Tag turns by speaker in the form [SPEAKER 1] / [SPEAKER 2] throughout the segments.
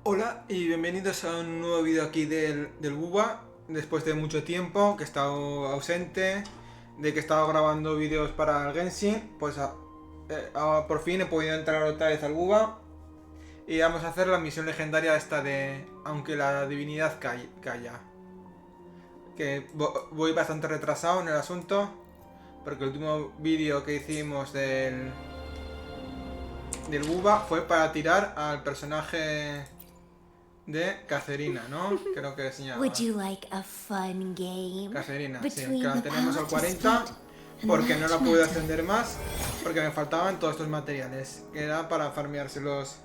[SPEAKER 1] Hola y bienvenidos a un nuevo vídeo aquí del Buba. Después de mucho tiempo que he estado ausente, de que estaba grabando vídeos para el Genshin, pues por fin he podido entrar otra vez al Buba. Y vamos a hacer la misión legendaria esta de Aunque la divinidad calla. Que voy bastante retrasado en el asunto, porque el último vídeo que hicimos del Buba fue para tirar al personaje de Cacerina, ¿no? Creo que se llama
[SPEAKER 2] Would you like a fun game?
[SPEAKER 1] Cacerina, sí, que
[SPEAKER 2] Between
[SPEAKER 1] la
[SPEAKER 2] the
[SPEAKER 1] tenemos al
[SPEAKER 2] power to
[SPEAKER 1] 40
[SPEAKER 2] split and
[SPEAKER 1] porque no la
[SPEAKER 2] match
[SPEAKER 1] pude
[SPEAKER 2] matter.
[SPEAKER 1] ascender más porque me faltaban todos estos materiales, que era para farmeárselos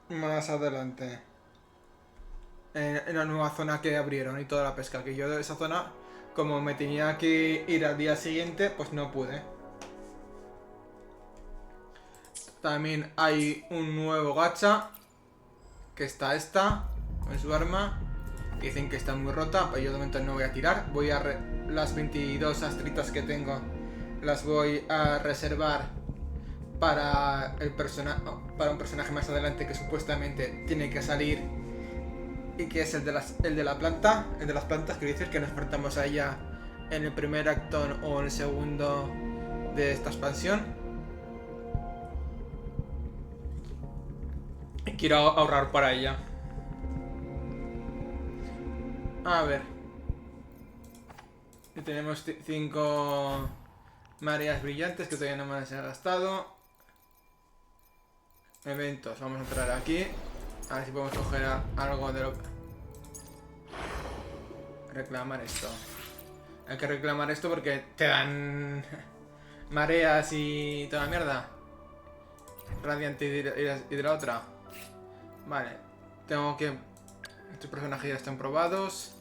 [SPEAKER 1] más adelante en la nueva zona que abrieron y toda la pesca, que yo de esa zona, como me tenía que ir al día siguiente, pues no pude. También hay un nuevo gacha, que está esta, con su arma. Dicen que está muy rota, pero yo de momento no voy a tirar. Voy a las 22 astritas que tengo las voy a reservar para para un personaje más adelante que supuestamente tiene que salir y que es el de la planta, el de las plantas, quiero decir que nos enfrentamos a ella en el primer acto o en el segundo de esta expansión. Y quiero ahorrar para ella. A ver. Y tenemos 5 mareas brillantes que todavía no me las he gastado. Eventos, vamos a entrar aquí. A ver si podemos coger algo de lo... Reclamar esto. Hay que reclamar esto porque te dan mareas y toda la mierda. Radiante y de la otra. Vale. Tengo que... Estos personajes ya están probados.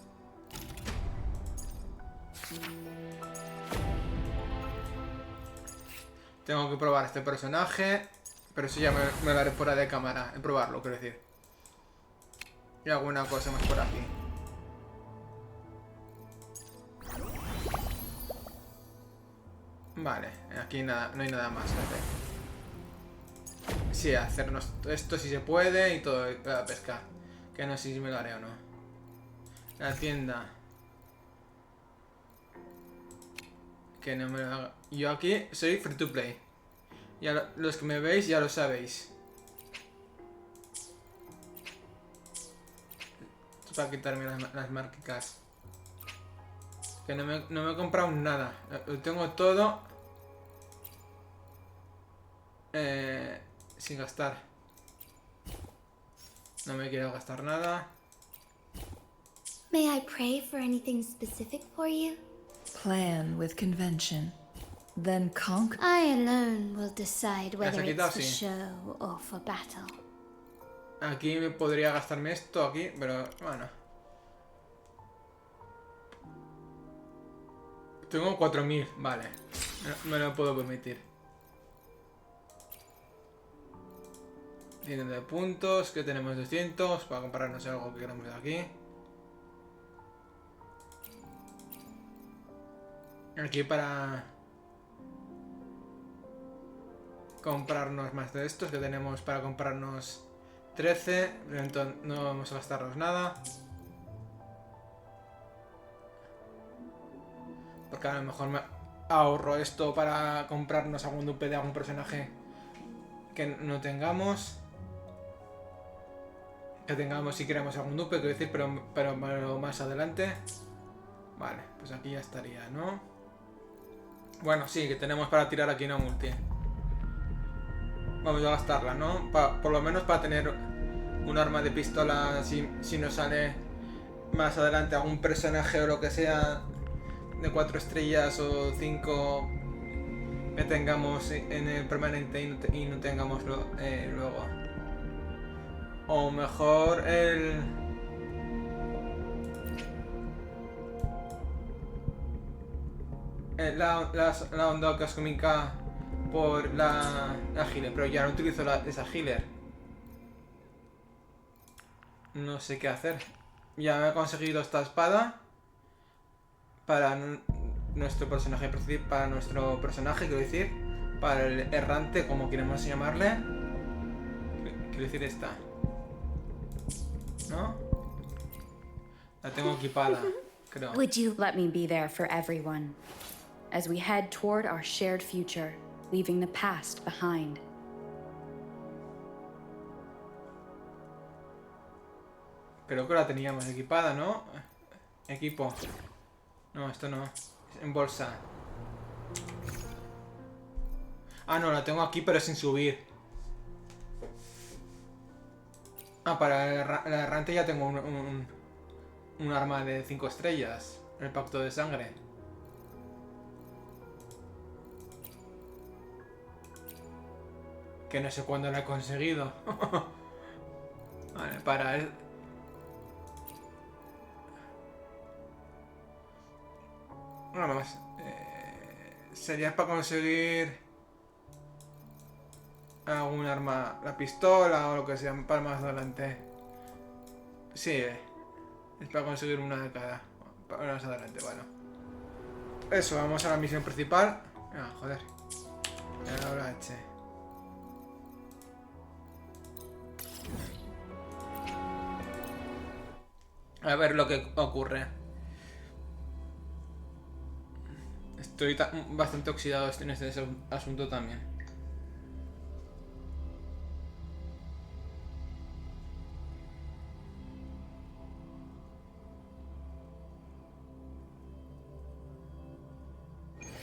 [SPEAKER 1] Tengo que probar este personaje. Pero eso ya me lo haré fuera de cámara. En probarlo, quiero decir. Y alguna cosa más por aquí. Vale, aquí nada, no hay nada más que hacer. Sí, hacernos esto si se puede y todo la pesca. Que no sé si me lo haré o no. La tienda. Que no me lo haga. Yo aquí soy free to play. Ya los que me veis ya lo sabéis. Esto para quitarme las marcas. Que no me he comprado nada. Lo tengo todo sin gastar. No me quiero gastar nada.
[SPEAKER 2] May I pray for anything specific for you?
[SPEAKER 3] Plan with convention, then conquer.
[SPEAKER 2] I alone will decide whether
[SPEAKER 1] quitado,
[SPEAKER 2] it's for
[SPEAKER 1] sí.
[SPEAKER 2] show or for battle.
[SPEAKER 1] Aquí me podría gastarme esto aquí, pero bueno. Tengo 4000, vale. Me lo puedo permitir. Tienda de puntos, que tenemos 200 para comprarnos algo que queramos de aquí. Aquí para comprarnos más de estos, que tenemos para comprarnos 13. Entonces no vamos a gastarnos nada. Porque a lo mejor me ahorro esto para comprarnos algún dupe de algún personaje que no tengamos. Que tengamos si queremos algún dupe, quiero decir, pero más adelante. Vale, pues aquí ya estaría, ¿no? Bueno, sí, que tenemos para tirar aquí una multi. Vamos a gastarla, ¿no? Por lo menos para tener un arma de pistola si nos sale más adelante algún personaje o lo que sea de 4 estrellas o 5 que tengamos en el permanente y no tengamos luego. O mejor la onda que os comunica por la healer, pero ya no utilizo esa healer. No sé qué hacer. Ya me he conseguido esta espada para nuestro personaje, quiero decir, para el errante, como queremos llamarle. Quiero decir esta. ¿No? La tengo equipada, creo.
[SPEAKER 2] Would you?
[SPEAKER 4] Let me be there for everyone as we head toward our shared future, leaving the past behind.
[SPEAKER 1] Creo que la teníamos equipada, ¿no? Equipo. No, esto no. En bolsa. Ah, no, la tengo aquí, pero sin subir. Ah, para el errante ya tengo un arma de 5 estrellas. El pacto de sangre. Que no sé cuándo la he conseguido. Vale, para él. Nada más. Sería para conseguir algún arma, la pistola o lo que sea, para más adelante. Sí, es para conseguir una de cada. Para más adelante, bueno. Eso, vamos a la misión principal. Ah, joder. El H. A ver lo que ocurre. Estoy bastante oxidado en este asunto también.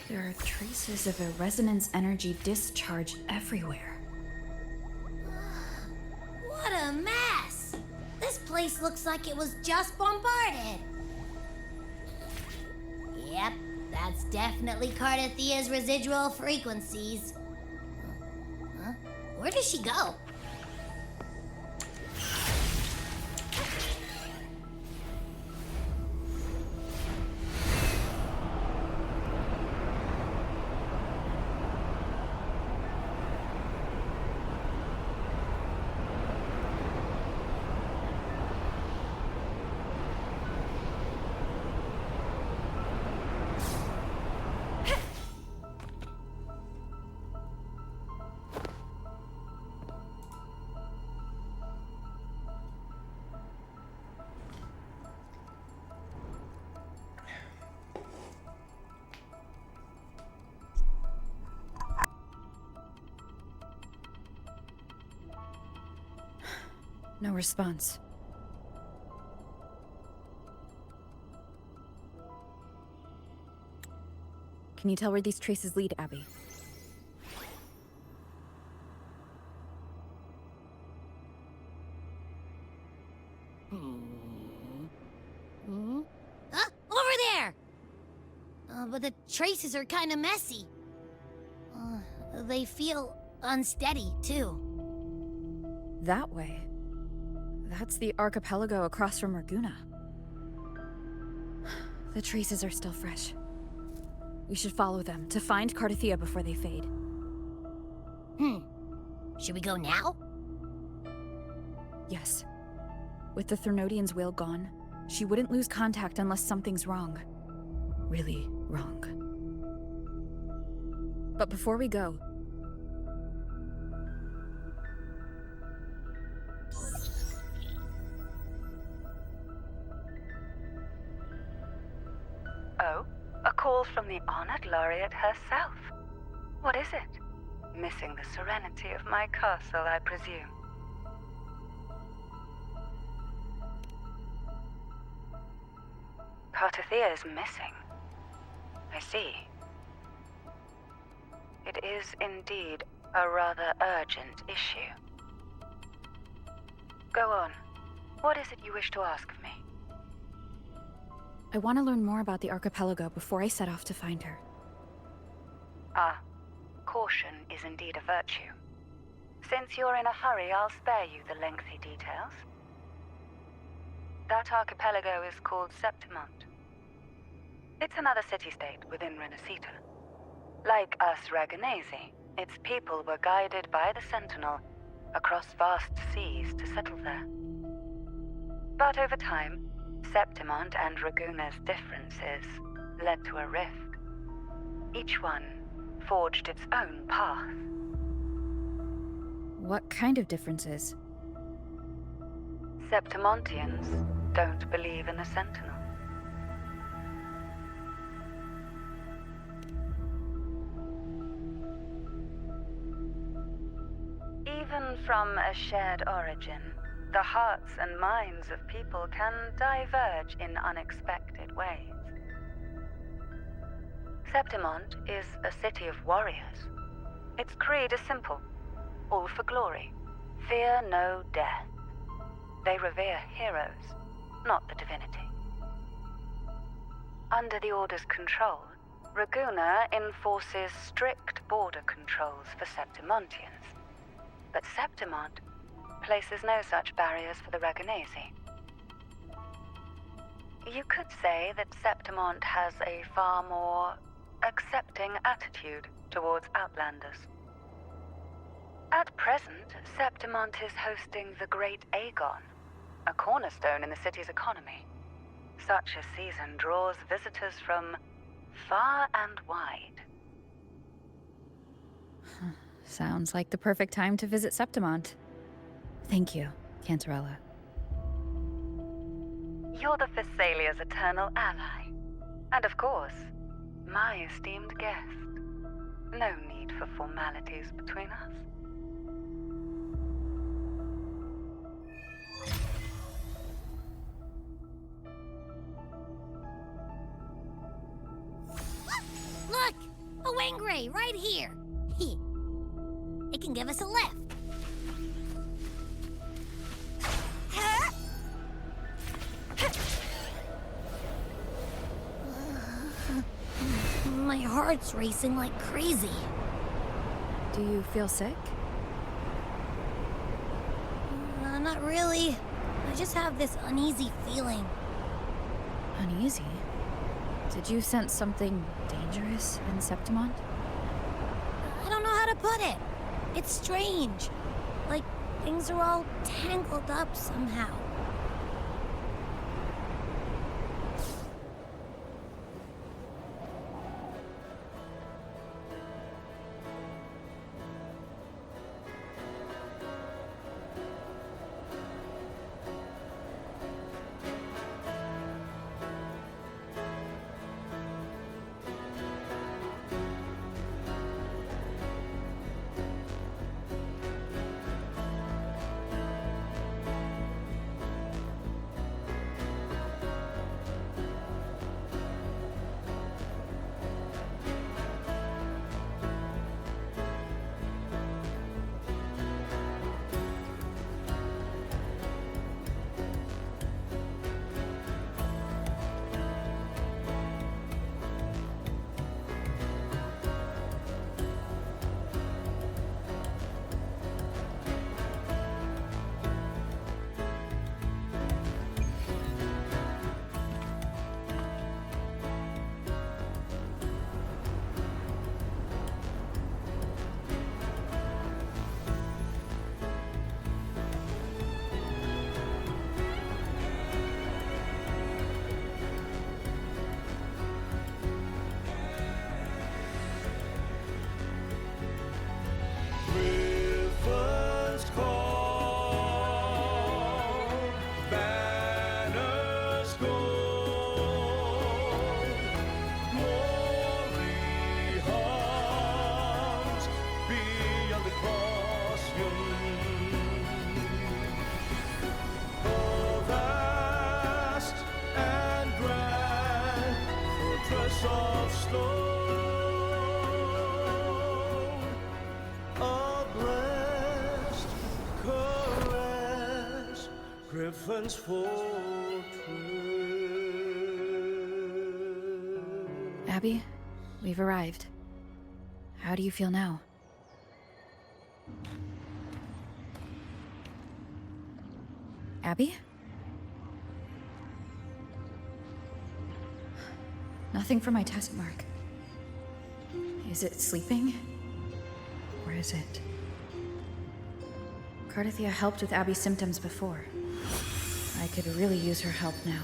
[SPEAKER 4] There are traces of a resonance energy discharge everywhere.
[SPEAKER 2] What a mess! This place looks like it was just bombarded. Yep, that's definitely Cardathia's residual frequencies. Huh? Where does she go?
[SPEAKER 4] No response. Can you tell where these traces lead, Abby?
[SPEAKER 2] Over there! But the traces are kind of messy. They feel unsteady, too.
[SPEAKER 4] That way. That's the archipelago across from Raguna. The traces are still fresh. We should follow them to find Cardathia before they fade.
[SPEAKER 2] Should we go now?
[SPEAKER 4] Yes. With the Thernodian's will gone, she wouldn't lose contact unless something's wrong. Really wrong. But before we go...
[SPEAKER 5] Oh, a call from the honored laureate herself. What is it? Missing the serenity of my castle, I presume. Cardathia is missing. I see. It is indeed a rather urgent issue. Go on. What is it you wish to ask of me?
[SPEAKER 4] I want to learn more about the archipelago before I set off to find her.
[SPEAKER 5] Ah, caution is indeed a virtue. Since you're in a hurry, I'll spare you the lengthy details. That archipelago is called Septimont. It's another city-state within Renacita. Like us Raganese, its people were guided by the Sentinel across vast seas to settle there. But over time, Septimont and Raguna's differences led to a rift. Each one forged its own path.
[SPEAKER 4] What kind of differences?
[SPEAKER 5] Septimontians don't believe in the Sentinel. Even from a shared origin, the hearts and minds of people can diverge in unexpected ways. Septimont is a city of warriors. Its creed is simple: all for glory, fear no death. They revere heroes, not the divinity. Under the Order's control, Raguna enforces strict border controls for Septimontians. But Septimont places no such barriers for the Raganesi. You could say that Septimont has a far more accepting attitude towards Outlanders. At present, Septimont is hosting the Great Aegon, a cornerstone in the city's economy. Such a season draws visitors from far and wide.
[SPEAKER 4] Sounds like the perfect time to visit Septimont. Thank you, Cantarella.
[SPEAKER 5] You're the Thessalia's eternal ally. And of course, my esteemed guest. No need for formalities between us.
[SPEAKER 2] Look! A Wangray right here! It can give us a lift. My heart's racing like crazy.
[SPEAKER 4] Do you feel sick?
[SPEAKER 2] Not really. I just have this uneasy feeling.
[SPEAKER 4] Uneasy? Did you sense something dangerous in Septimont?
[SPEAKER 2] I don't know how to put it. It's strange. Like things are all tangled up somehow.
[SPEAKER 6] Griffin's fortress.
[SPEAKER 4] Abby, we've arrived. How do you feel now? Abby? Nothing for my test mark. Is it sleeping? Or is it? Cardithia helped with Abby's symptoms before. I could really use her help now.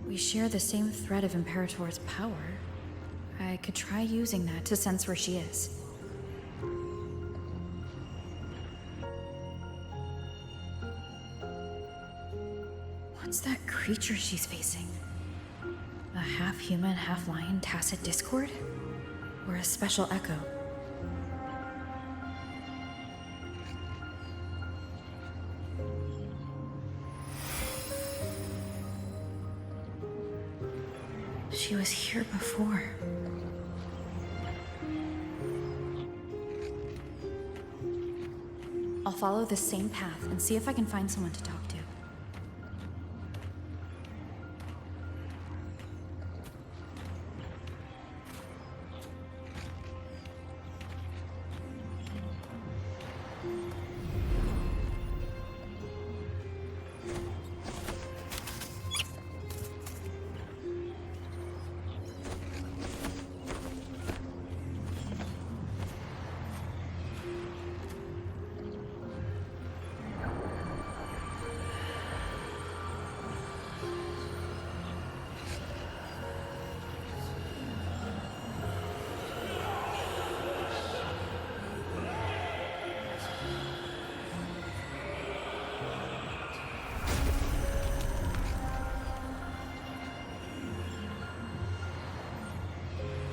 [SPEAKER 4] We share the same thread of Imperator's power. I could try using that to sense where she is. What's that creature she's facing? A half-human, half-lion tacit discord? Or a special echo? She was here before. I'll follow the same path and see if I can find someone to talk to.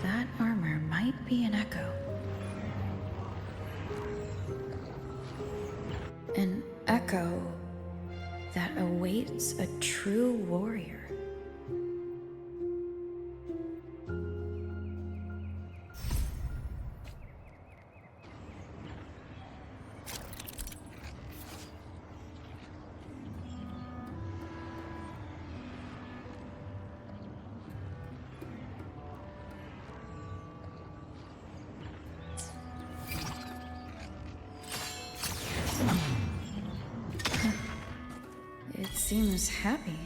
[SPEAKER 4] That armor might be an echo. An echo that awaits a true warrior. It seems happy.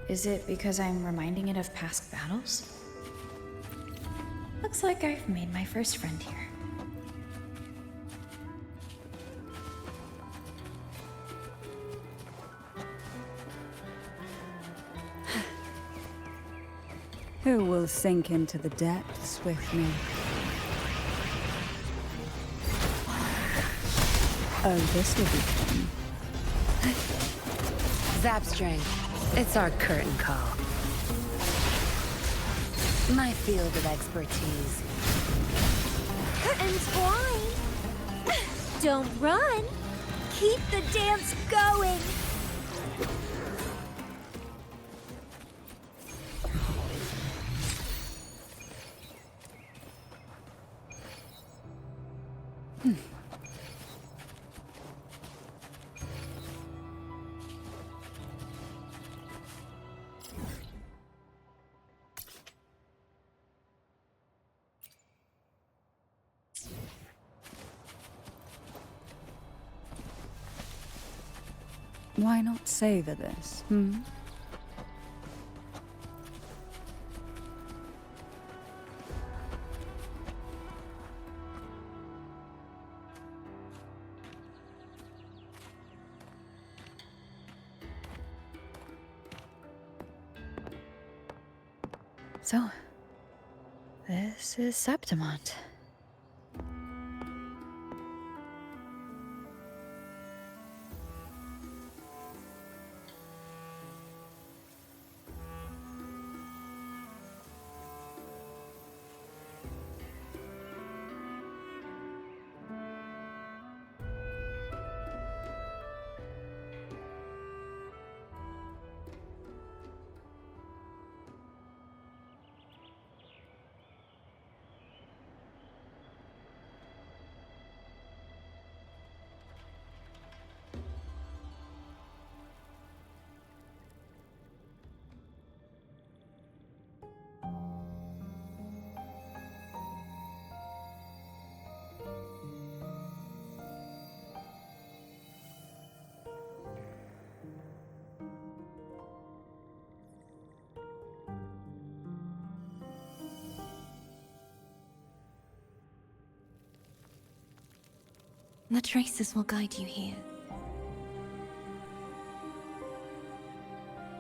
[SPEAKER 4] Is it because I'm reminding it of past battles? Looks like I've made my first friend here.
[SPEAKER 7] Who will sink into the depths with me? Oh, this will be fun.
[SPEAKER 8] Zapstring. It's our curtain call. My field of expertise.
[SPEAKER 2] Curtain's flying. Don't run. Keep the dance going.
[SPEAKER 7] Why not savor this, hmm?
[SPEAKER 4] So, this is Septimont.
[SPEAKER 9] The traces will guide you here.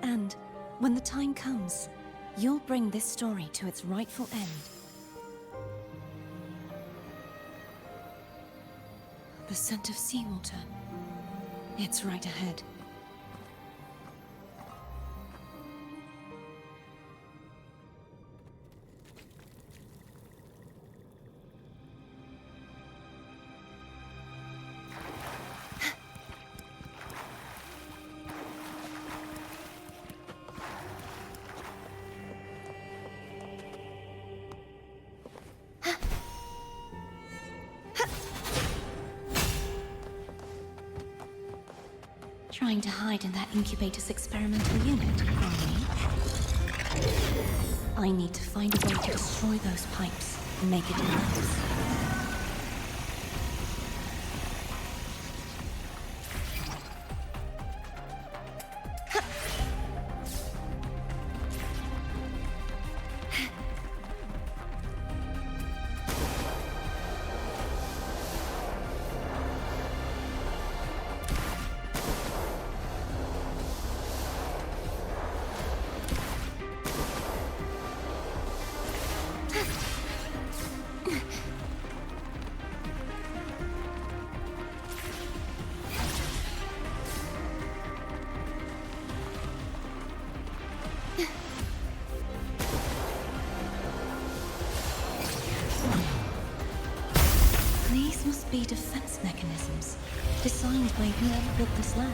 [SPEAKER 9] And when the time comes, you'll bring this story to its rightful end. The scent of seawater. It's right ahead. Trying to hide in that incubator's experimental unit, are we? I need to find a way to destroy those pipes and make it elapse. These must be defense mechanisms, designed by whoever built this land.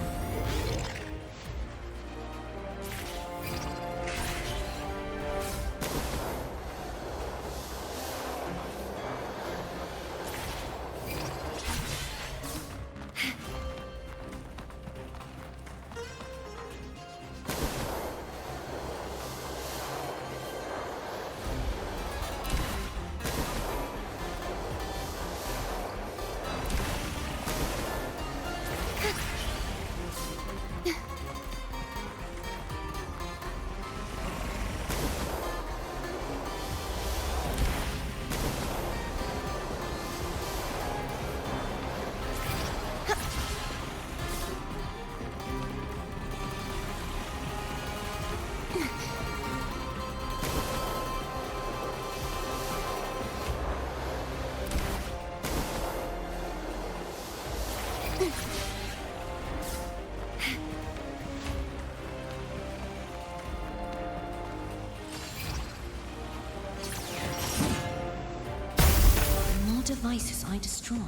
[SPEAKER 9] The more devices I destroy,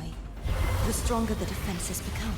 [SPEAKER 9] the stronger the defenses become.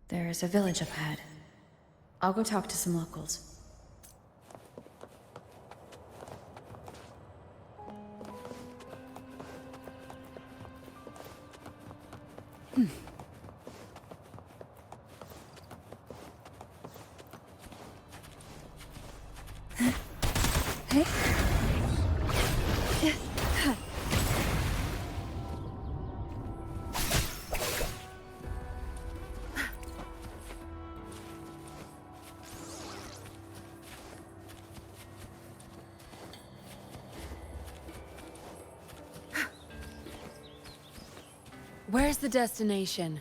[SPEAKER 4] There's a village up ahead. I'll go talk to some locals.
[SPEAKER 8] Where's the destination?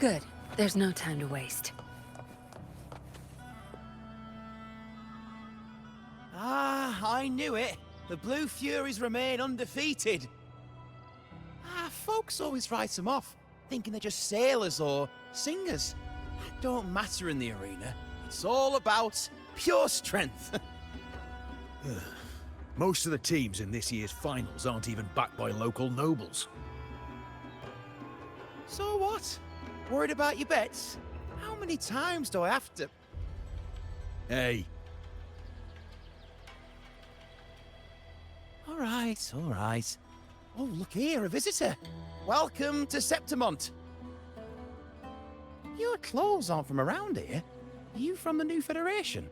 [SPEAKER 8] Good. There's no time to waste.
[SPEAKER 6] Ah, I knew it. The Blue Furies remain undefeated. Folks always write them off, thinking they're just sailors or singers. Don't matter in the arena. It's all about pure strength.
[SPEAKER 10] Most of the teams in this year's finals aren't even backed by local nobles.
[SPEAKER 6] So what? Worried about your bets? How many times do I have to...
[SPEAKER 10] Hey,
[SPEAKER 6] All right. Oh, look here, a visitor. Welcome to Septimont. Your clothes aren't from around here. Are you from the New Federation?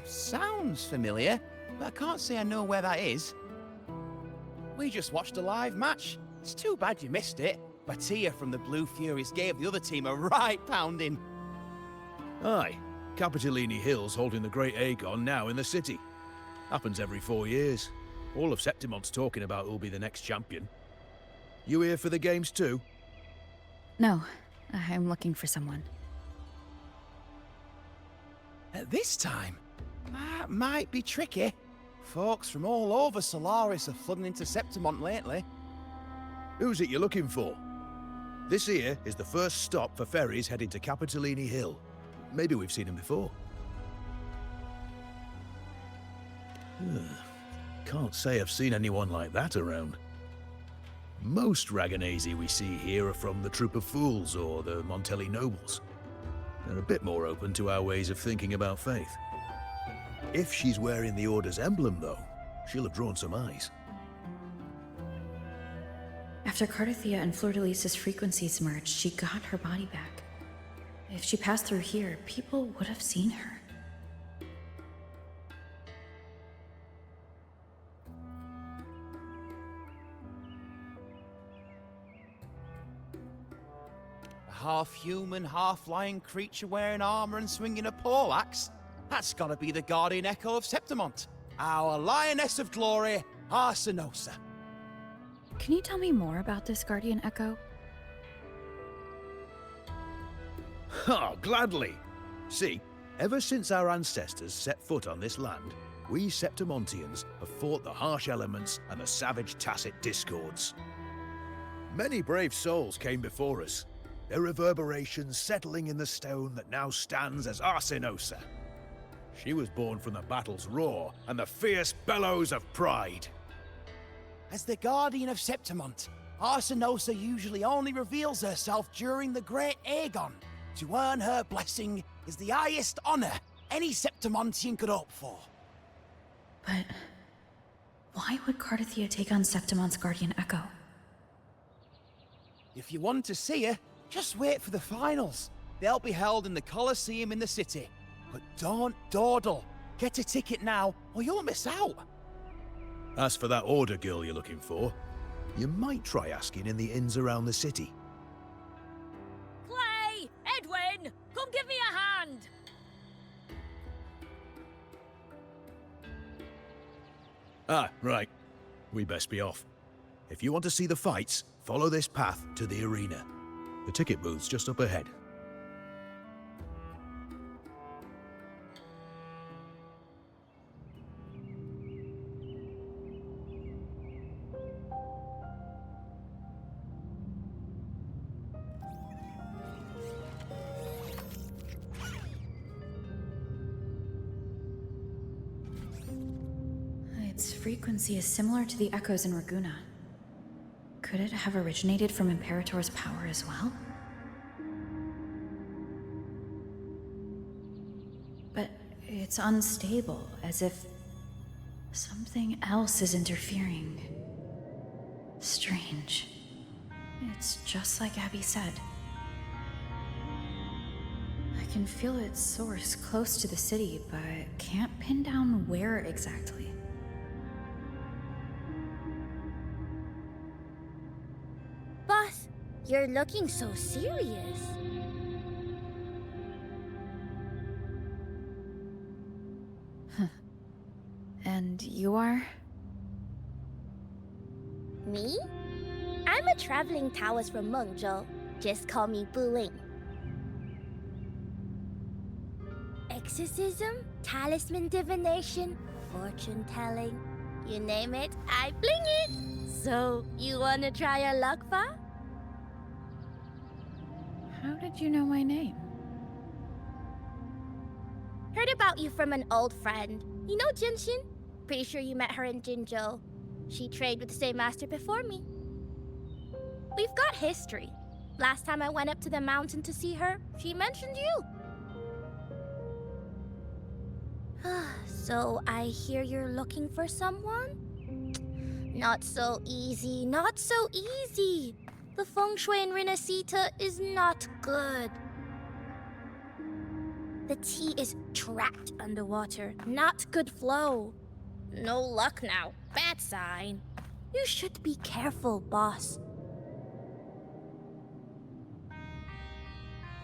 [SPEAKER 6] Sounds familiar, but I can't say I know where that is. We just watched a live match. It's too bad you missed it. Batia from the Blue Furies gave the other team a right pounding.
[SPEAKER 10] aye. Capitolini Hill's holding the Great Aegon now in the city. Happens every 4 years. All of Septimont's talking about who'll be the next champion. You here for the games too?
[SPEAKER 4] No, I'm looking for someone.
[SPEAKER 6] At this time, that might be tricky. Folks from all over Solaris are flooding into Septimont lately.
[SPEAKER 10] Who's it you're looking for? This here is the first stop for ferries heading to Capitolini Hill. Maybe we've seen him before. Can't say I've seen anyone like that around. Most Raganesi we see here are from the Troop of Fools or the Montelli Nobles. They're a bit more open to our ways of thinking about faith. If she's wearing the Order's emblem, though, she'll have drawn some eyes.
[SPEAKER 4] After Cardathia and Fleur-de-Lis's frequencies merged, she got her body back. If she passed through here, people would have seen her.
[SPEAKER 6] A half-human, half-lion creature wearing armor and swinging a poleaxe? That's gotta be the guardian echo of Septimont. Our lioness of glory, Arsenosa.
[SPEAKER 4] Can you tell me more about this Guardian Echo?
[SPEAKER 10] Oh, gladly! See, ever since our ancestors set foot on this land, we Septimontians have fought the harsh elements and the savage tacit discords. Many brave souls came before us, their reverberations settling in the stone that now stands as Arsenosa. She was born from the battle's roar and the fierce bellows of pride.
[SPEAKER 6] As the guardian of Septimont, Arsenosa usually only reveals herself during the Great Aegon. To earn her blessing is the highest honor any Septimontian could hope for.
[SPEAKER 4] But why would Cardathia take on Septimont's Guardian Echo?
[SPEAKER 6] If you want to see her, just wait for the finals. They'll be held in the Colosseum in the city. But don't dawdle. Get a ticket now, or you'll miss out.
[SPEAKER 10] As for that Order girl you're looking for, you might try asking in the inns around the city.
[SPEAKER 2] Clay! Edwin! Come give me a hand!
[SPEAKER 10] Ah, right. We best be off. If you want to see the fights, follow this path to the arena. The ticket booth's just up ahead.
[SPEAKER 4] Its frequency is similar to the echoes in Raguna. Could it have originated from Imperator's power as well? But it's unstable, as if something else is interfering. Strange. It's just like Abby said. I can feel its source close to the city, but can't pin down where exactly.
[SPEAKER 2] Boss, you're looking so serious.
[SPEAKER 4] And you are?
[SPEAKER 11] Me? I'm a traveling Taoist from Mengzhou. Just call me Buling. Exorcism, talisman divination, fortune telling. You name it, I bling it. So, you wanna try your luck, Fa?
[SPEAKER 4] How did you know my name?
[SPEAKER 11] Heard about you from an old friend. You know Jinshin? Pretty sure you met her in Jinzhou. She trained with the same master before me. We've got history. Last time I went up to the mountain to see her, she mentioned you. So I hear you're looking for someone? Not so easy, not so easy. The feng shui in Renacita is not good. The tea is trapped underwater, not good flow. No luck now, bad sign. You should be careful, boss.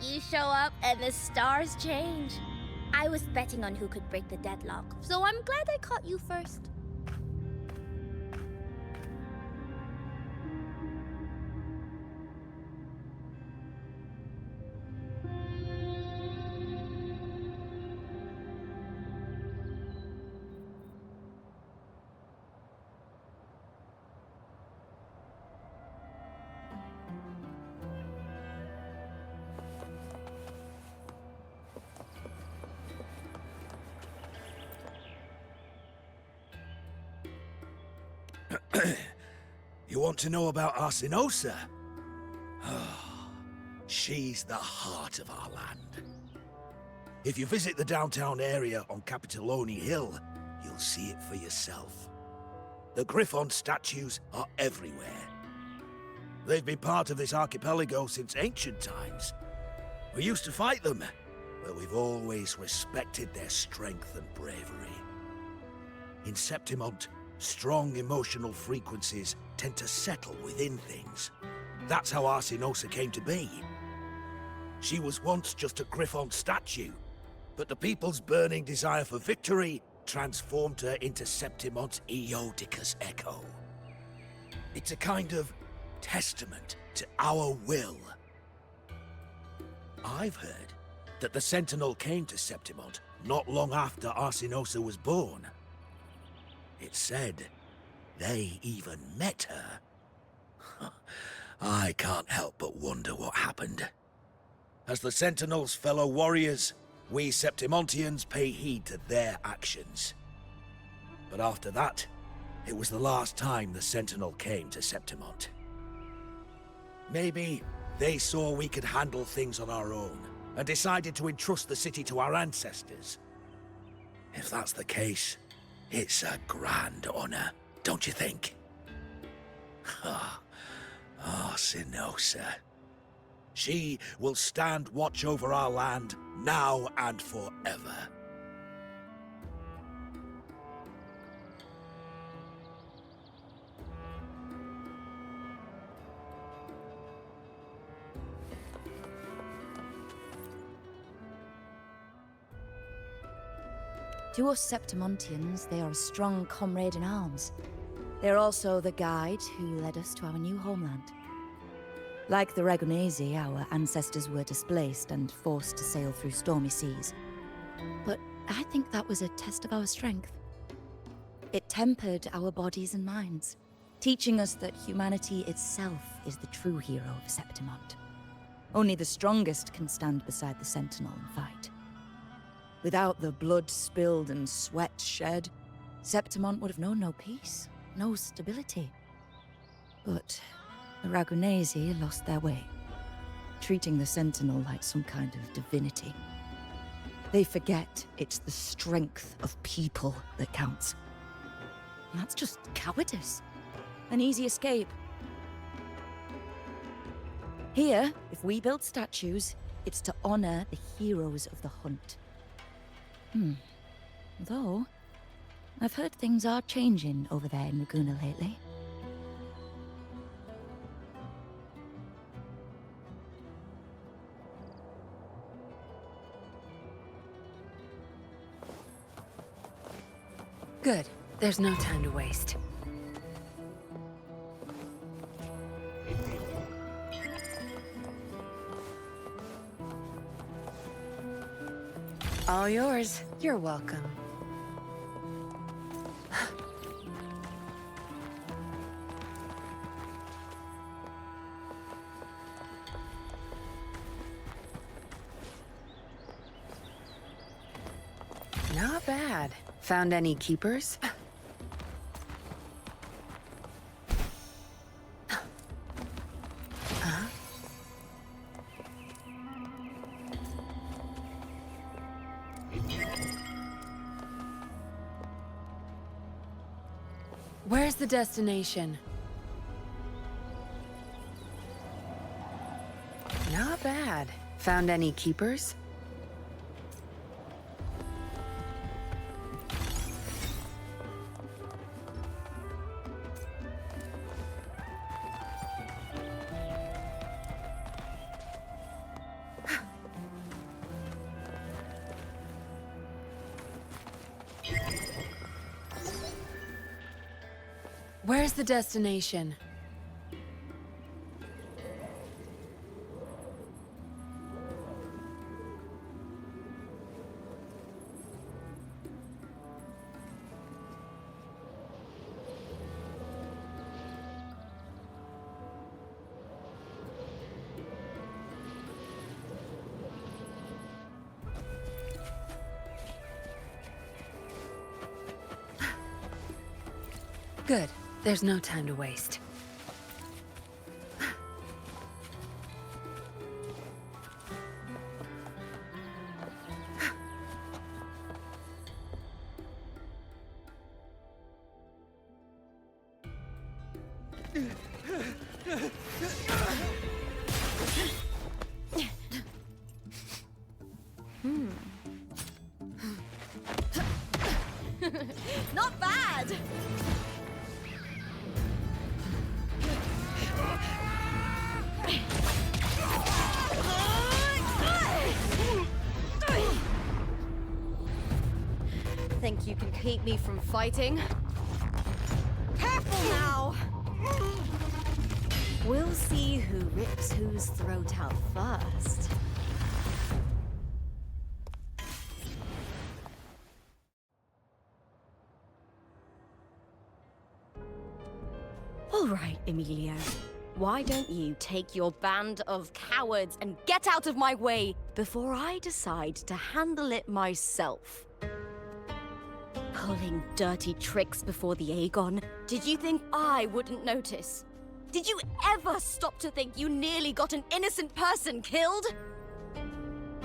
[SPEAKER 11] You show up and the stars change. I was betting on who could break the deadlock, so I'm glad I caught you first.
[SPEAKER 10] You want to know about Arsinosa? She's the heart of our land. If you visit the downtown area on Capitoloni Hill, you'll see it for yourself. The Griffon statues are everywhere. They've been part of this archipelago since ancient times. We used to fight them, but we've always respected their strength and bravery. In Septimont, strong emotional frequencies tend to settle within things. That's how Arsinosa came to be. She was once just a Griffon statue, but the people's burning desire for victory transformed her into Septimont's Eodica's echo. It's a kind of testament to our will. I've heard that the Sentinel came to Septimont not long after Arsinosa was born. It's said they even met her. I can't help but wonder what happened. As the Sentinel's fellow warriors, we Septimontians pay heed to their actions. But after that, it was the last time the Sentinel came to Septimont. Maybe they saw we could handle things on our own, and decided to entrust the city to our ancestors. If that's the case, it's a grand honor, don't you think? Arsinosa. She will stand watch over our land now and forever.
[SPEAKER 12] To us Septimontians, they are a strong comrade in arms. They're also the guide who led us to our new homeland. Like the Ragunesi, our ancestors were displaced and forced to sail through stormy seas. But I think that was a test of our strength. It tempered our bodies and minds, teaching us that humanity itself is the true hero of Septimont. Only the strongest can stand beside the Sentinel and fight. Without the blood spilled and sweat shed, Septimont would have known no peace, no stability. But the Ragunesi lost their way, treating the Sentinel like some kind of divinity. They forget it's the strength of people that counts. And that's just cowardice. An easy escape. Here, if we build statues, it's to honor the heroes of the hunt. Though, I've heard things are changing over there in Laguna lately.
[SPEAKER 8] Good. There's no time to waste. All yours. You're welcome. Not bad. Found any keepers? Huh? Where's the destination? Not bad. Found any keepers? Where's the destination? Good. There's no time to waste.
[SPEAKER 11] Not bad! Think you can keep me from fighting? Careful now! We'll see who rips whose throat out first. All right, Emilio. Why don't you take your band of cowards and get out of my way before I decide to handle it myself? Pulling dirty tricks before the Aegon? Did you think I wouldn't notice? Did you ever stop to think you nearly got an innocent person killed?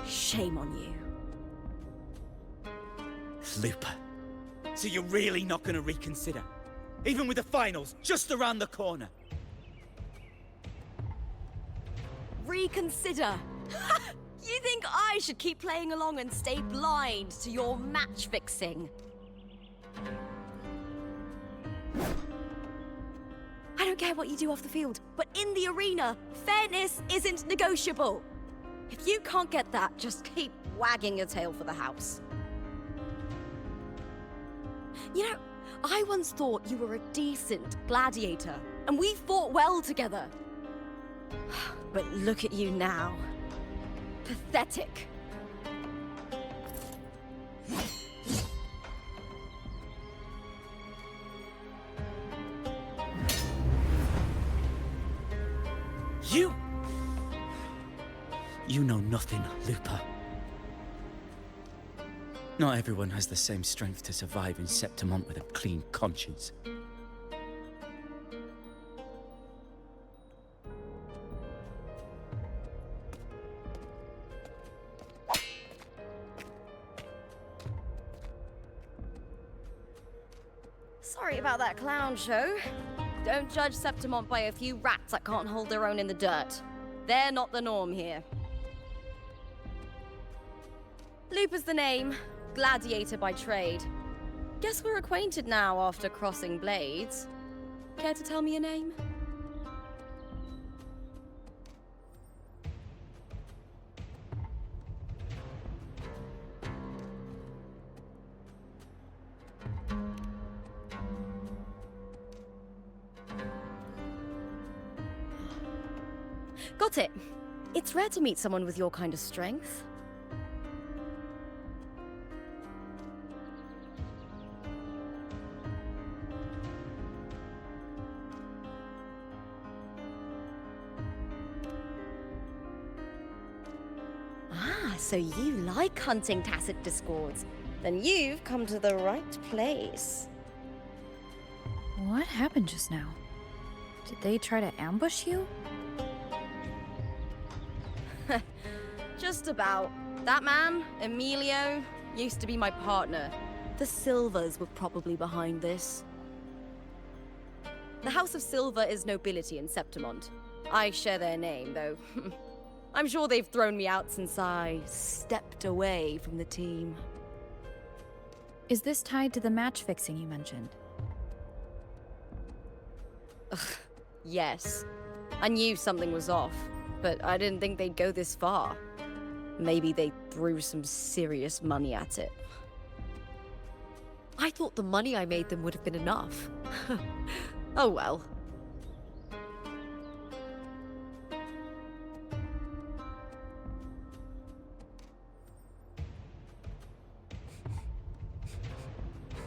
[SPEAKER 11] Shame on you.
[SPEAKER 13] Looper. So you're really not gonna reconsider? Even with the finals just around the corner?
[SPEAKER 11] Reconsider? You think I should keep playing along and stay blind to your match fixing? I don't care what you do off the field, but in the arena, fairness isn't negotiable. If you can't get that, just keep wagging your tail for the house. You know, I once thought you were a decent gladiator, and we fought well together. But look at you now. Pathetic.
[SPEAKER 13] You know nothing, Looper. Not everyone has the same strength to survive in Septimont with a clean conscience.
[SPEAKER 11] Sorry about that clown show. Don't judge Septimont by a few rats that can't hold their own in the dirt. They're not the norm here. Looper's the name, gladiator by trade. Guess we're acquainted now after crossing blades. Care to tell me your name?
[SPEAKER 14] Got it. It's rare to meet someone with your kind of strength. Ah, so you like hunting tacit discords. Then you've come to the right place.
[SPEAKER 4] What happened just now? Did they try to ambush you?
[SPEAKER 14] Just about. That man, Emilio, used to be my partner. The Silvers were probably behind this. The House of Silver is nobility in Septimont. I share their name, though. I'm sure they've thrown me out since I stepped away from the team.
[SPEAKER 4] Is this tied to the match fixing you mentioned?
[SPEAKER 14] Ugh, yes. I knew something was off, but I didn't think they'd go this far. Maybe they threw some serious money at it. I thought the money I made them would have been enough. Oh well.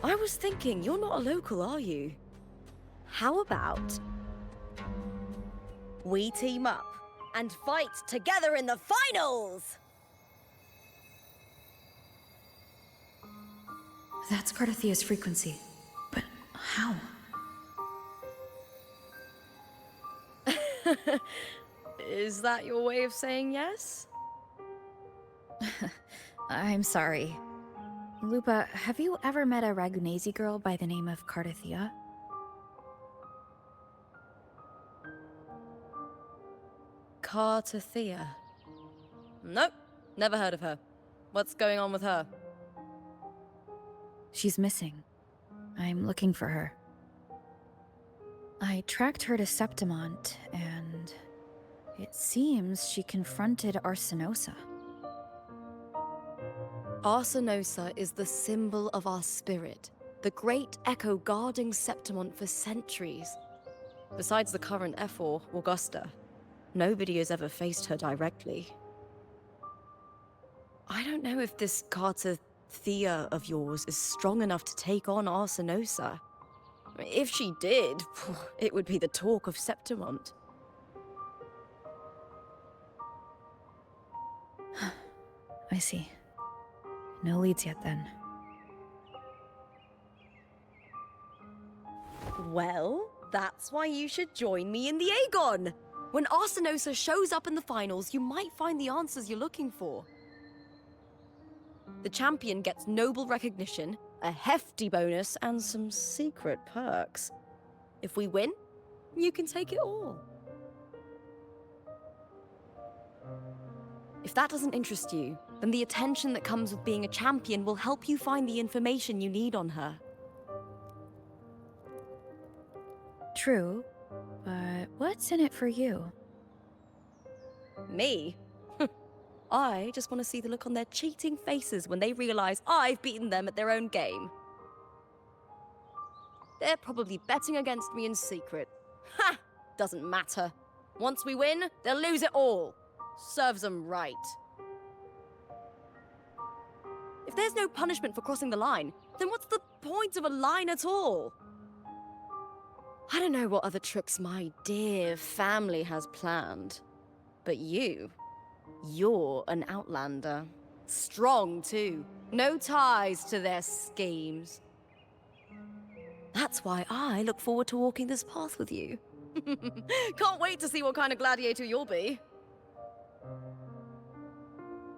[SPEAKER 14] I was thinking, you're not a local, are you? How about we team up and fight together in the finals?
[SPEAKER 4] That's Carthathia's frequency. But how?
[SPEAKER 14] Is that your way of saying yes?
[SPEAKER 4] I'm sorry. Lupa, have you ever met a Ragunesi girl by the name of Carthathia?
[SPEAKER 14] Carthathia? Nope, never heard of her. What's going on with her?
[SPEAKER 4] She's missing. I'm looking for her. I tracked her to Septimont, and it seems she confronted Arsenosa.
[SPEAKER 14] Arsenosa is the symbol of our spirit, the great echo guarding Septimont for centuries. Besides the current Ephor, Augusta, nobody has ever faced her directly. I don't know if this Carthathia of yours is strong enough to take on Arsenosa. If she did, it would be the talk of Septimont.
[SPEAKER 4] I see. No leads yet, then.
[SPEAKER 14] Well, that's why you should join me in the Aegon! When Arsenosa shows up in the finals, you might find the answers you're looking for. The champion gets noble recognition, a hefty bonus, and some secret perks. If we win, you can take it all. If that doesn't interest you, then the attention that comes with being a champion will help you find the information you need on her.
[SPEAKER 4] True, but what's in it for you?
[SPEAKER 14] Me? I just want to see the look on their cheating faces when they realize I've beaten them at their own game. They're probably betting against me in secret. Ha! Doesn't matter. Once we win, they'll lose it all. Serves them right. If there's no punishment for crossing the line, then what's the point of a line at all? I don't know what other tricks my dear family has planned, but you're an outlander. Strong, too. No ties to their schemes. That's why I look forward to walking this path with you. Can't wait to see what kind of gladiator you'll be.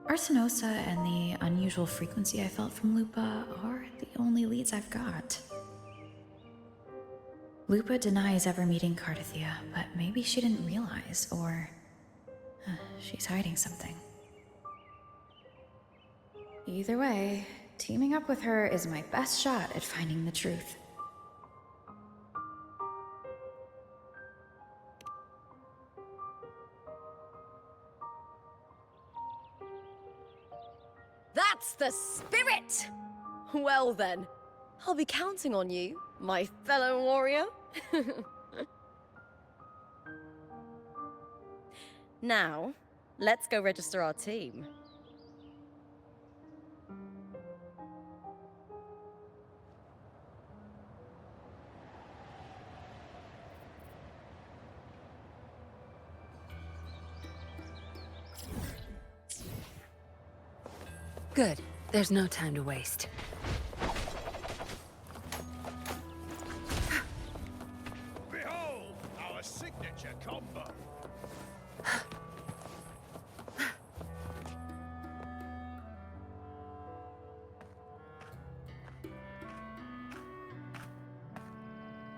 [SPEAKER 4] Arsenosa and the unusual frequency I felt from Lupa are the only leads I've got. Lupa denies ever meeting Carthathia, but maybe she didn't realize, or she's hiding something. Either way, teaming up with her is my best shot at finding the truth.
[SPEAKER 14] That's the spirit! Well then, I'll be counting on you, my fellow warrior. Now, let's go register our team.
[SPEAKER 8] Good. There's no time to waste.
[SPEAKER 10] Behold, our signature combo.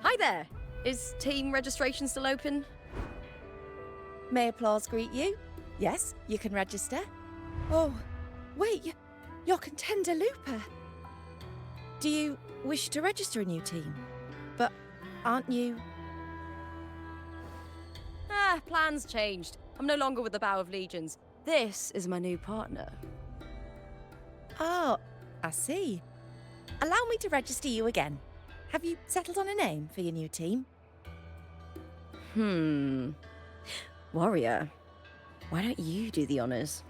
[SPEAKER 14] Hi there! Is team registration still open?
[SPEAKER 12] May applause greet you? Yes, you can register. Oh, wait, you're Contender Looper. Do you wish to register a new team? But aren't you...
[SPEAKER 14] Plans changed. I'm no longer with the Bow of Legions. This is my new partner.
[SPEAKER 12] Oh, I see. Allow me to register you again. Have you settled on a name for your new team?
[SPEAKER 14] Warrior, why don't you do the honors?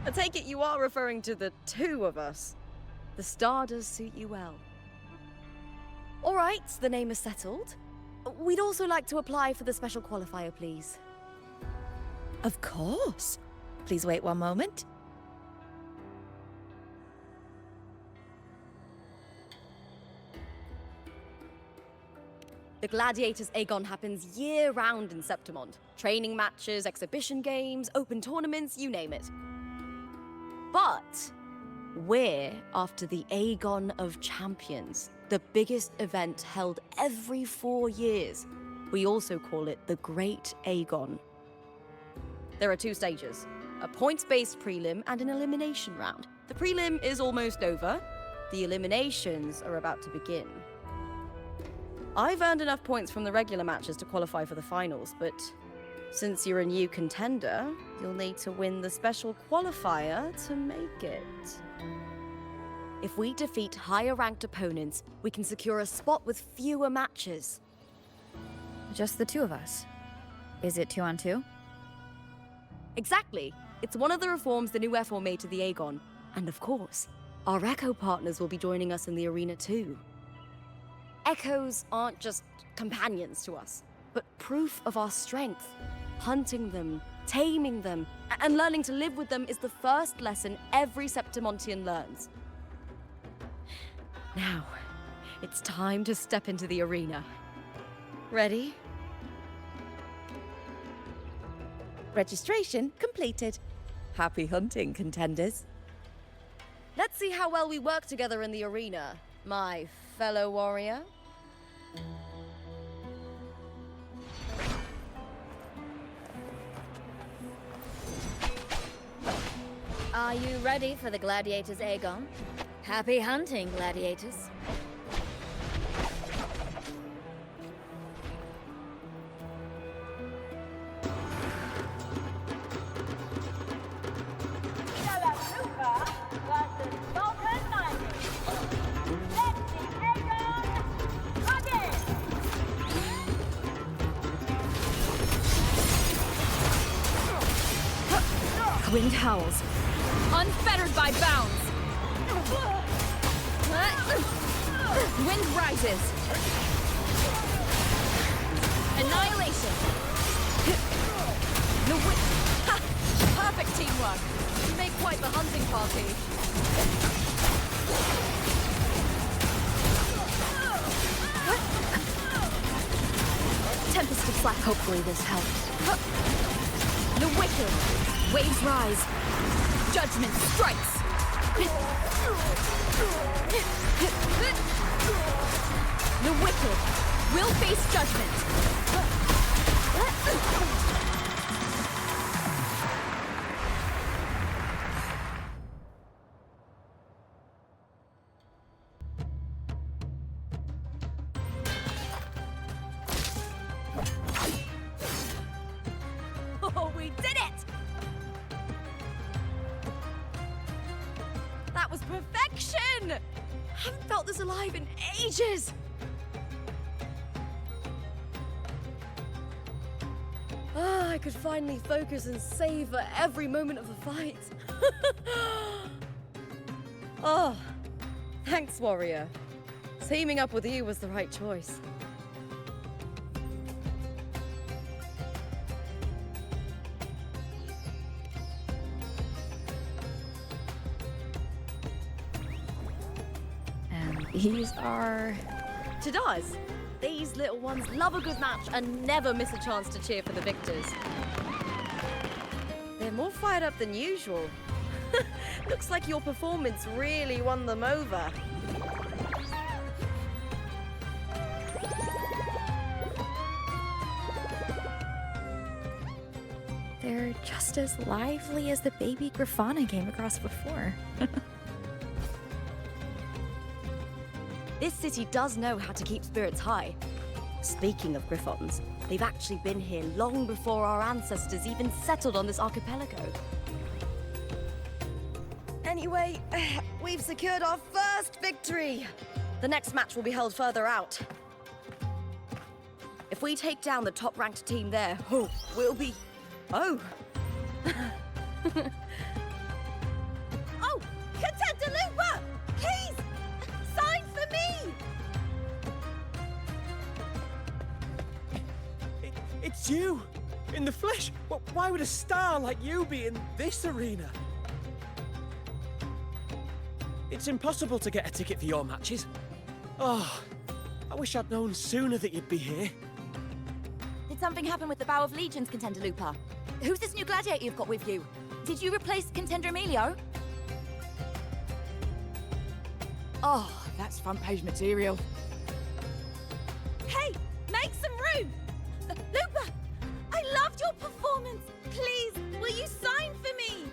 [SPEAKER 14] I take it you are referring to the two of us. The star does suit you well. All right, the name is settled. We'd also like to apply for the special qualifier, please.
[SPEAKER 12] Of course. Please wait one moment.
[SPEAKER 14] The Gladiators Aegon happens year-round in Septimont. Training matches, exhibition games, open tournaments, you name it. But we're after the Aegon of Champions, the biggest event held every 4 years. We also call it the Great Aegon. There are 2 stages, a points-based prelim and an elimination round. The prelim is almost over. The eliminations are about to begin. I've earned enough points from the regular matches to qualify for the finals, but since you're a new contender, you'll need to win the special qualifier to make it. If we defeat higher-ranked opponents, we can secure a spot with fewer matches.
[SPEAKER 4] Just the 2 of us? Is it 2 on 2?
[SPEAKER 14] Exactly. It's one of the reforms the new FO made to the Aegon. And of course, our Echo partners will be joining us in the arena too. Echoes aren't just companions to us, but proof of our strength. Hunting them, taming them, and learning to live with them is the first lesson every Septimontian learns. Now, it's time to step into the arena. Ready?
[SPEAKER 12] Registration completed. Happy hunting, contenders.
[SPEAKER 14] Let's see how well we work together in the arena, my fellow warrior.
[SPEAKER 2] Are you ready for the Gladiators Aegon? Happy hunting, Gladiators.
[SPEAKER 14] Wind howls, unfettered by bounds. Wind rises. Annihilation. The wind. Ha! Perfect teamwork. You make quite the hunting party. Tempest of Slack. Hopefully this helps. The wicked. Waves rise. Judgment strikes. The wicked will face judgment. Oh, we did it! haven't felt this alive in ages! Ah, I could finally focus and savor every moment of the fight. Oh, thanks, warrior. Teaming up with you was the right choice.
[SPEAKER 4] And these are...
[SPEAKER 14] Tadars! These little ones love a good match and never miss a chance to cheer for the victors. They're more fired up than usual. Looks like your performance really won them over.
[SPEAKER 4] They're just as lively as the baby Grafana came across before.
[SPEAKER 14] This city does know how to keep spirits high. Speaking of Griffons, they've actually been here long before our ancestors even settled on this archipelago. Anyway, we've secured our first victory! The next match will be held further out. If we take down the top-ranked team there, we'll be... Oh! Oh! Contender! Please! Sign for me!
[SPEAKER 15] It's you! In the flesh! Why would a star like you be in this arena? It's impossible to get a ticket for your matches. Oh, I wish I'd known sooner that you'd be here.
[SPEAKER 12] Did something happen with the Bow of Legions, Contender Lupa? Who's this new gladiator you've got with you? Did you replace Contender Emilio? Oh, that's front page material.
[SPEAKER 11] Hey, make some room! Lupa, I loved your performance. Please, will you sign for me?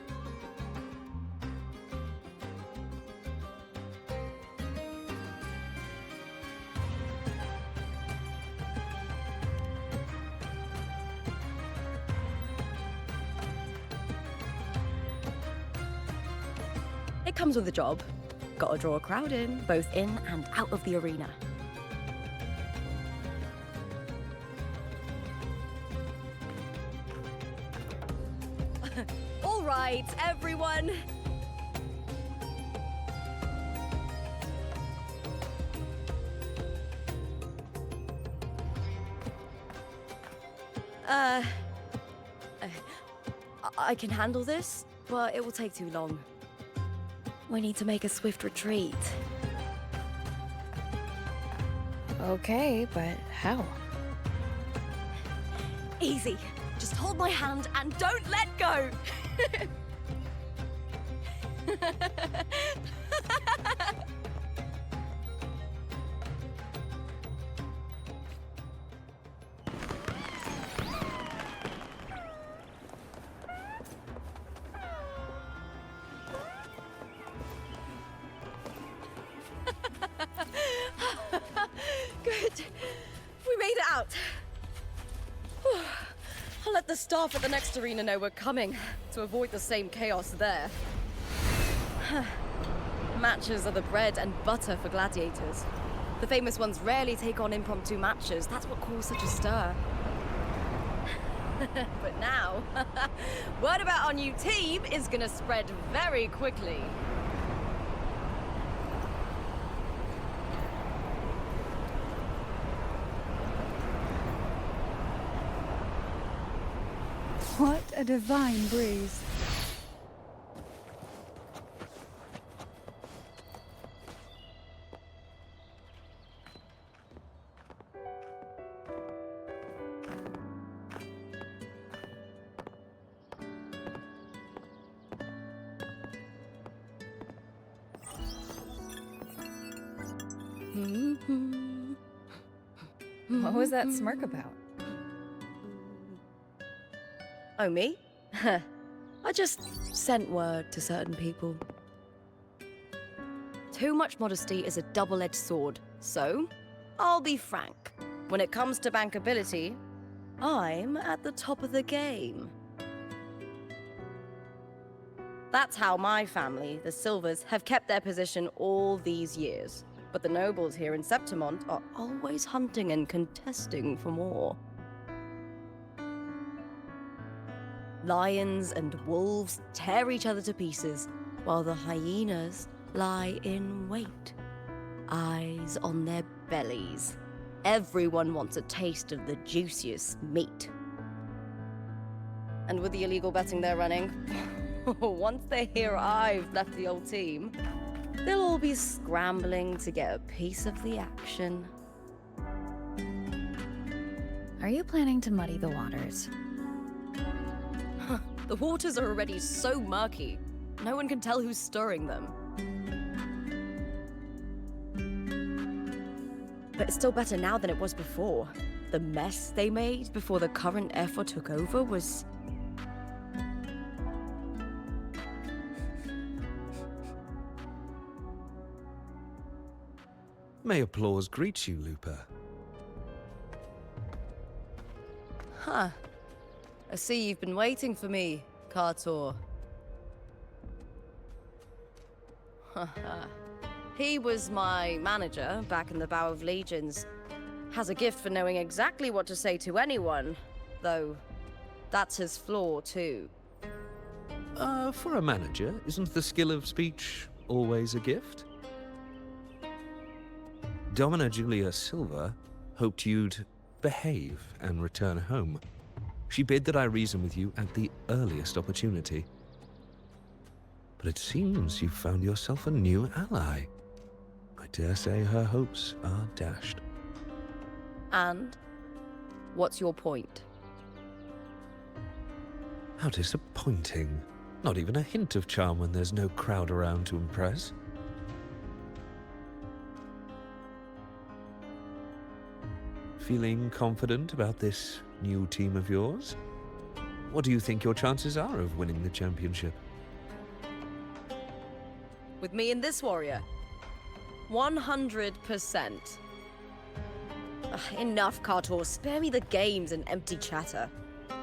[SPEAKER 14] It comes with a job. Gotta draw a crowd in, both in and out of the arena. All right, everyone. I can handle this, but it will take too long. We need to make a swift retreat.
[SPEAKER 4] Okay, but how?
[SPEAKER 14] Easy. Just hold my hand and don't let go! Good. We made it out. Whew. I'll let the staff at the next arena know we're coming to avoid the same chaos there. Matches are the bread and butter for gladiators. The famous ones rarely take on impromptu matches. That's what caused such a stir. But now, word about our new team is gonna spread very quickly.
[SPEAKER 7] What a divine breeze.
[SPEAKER 4] What was that smirk about?
[SPEAKER 14] Oh, me? I just sent word to certain people. Too much modesty is a double-edged sword, so I'll be frank. When it comes to bankability, I'm at the top of the game. That's how my family, the Silvers, have kept their position all these years. But the nobles here in Septimont are always hunting and contesting for more. Lions and wolves tear each other to pieces, while the hyenas lie in wait, eyes on their bellies. Everyone wants a taste of the juiciest meat. And with the illegal betting they're running, once they hear I've left the old team, they'll all be scrambling to get a piece of the action.
[SPEAKER 4] Are you planning to muddy the waters?
[SPEAKER 14] The waters are already so murky, no one can tell who's stirring them. But it's still better now than it was before. The mess they made before the current effort took over was...
[SPEAKER 16] May applause greet you, Lupa.
[SPEAKER 14] Huh. I see you've been waiting for me, Kartor. He was my manager back in the Bow of Legions. Has a gift for knowing exactly what to say to anyone, though that's his flaw too.
[SPEAKER 16] For a manager, isn't the skill of speech always a gift? Domina Julia Silva hoped you'd behave and return home. She bid that I reason with you at the earliest opportunity. But it seems you've found yourself a new ally. I dare say her hopes are dashed.
[SPEAKER 14] And? What's your point?
[SPEAKER 16] How disappointing. Not even a hint of charm when there's no crowd around to impress. Feeling confident about this new team of yours? What do you think your chances are of winning the championship?
[SPEAKER 14] With me and this warrior? 100%. Enough, Kartor. Spare me the games and empty chatter.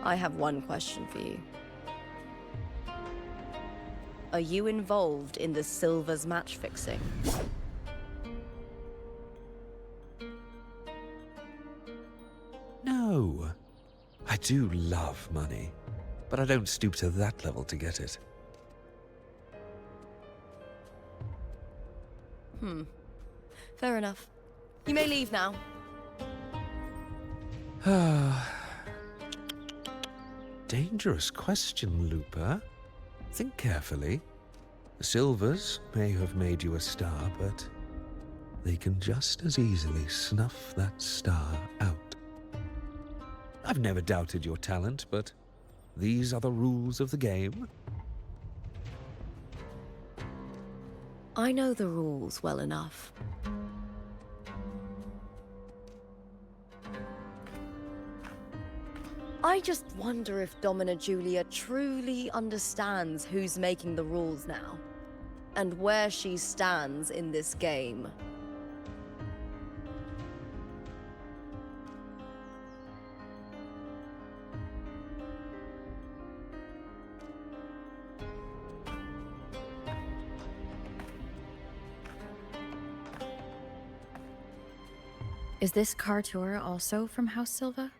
[SPEAKER 14] I have one question for you. Are you involved in the Silver's match fixing?
[SPEAKER 16] No. I do love money, but I don't stoop to that level to get it.
[SPEAKER 14] Fair enough. You may leave now.
[SPEAKER 16] Dangerous question, Lupa. Think carefully. The Silvers may have made you a star, but they can just as easily snuff that star out. I've never doubted your talent, but these are the rules of the game.
[SPEAKER 14] I know the rules well enough. I just wonder if Domina Julia truly understands who's making the rules now, and where she stands in this game.
[SPEAKER 4] Is this Kartor also from House Silva?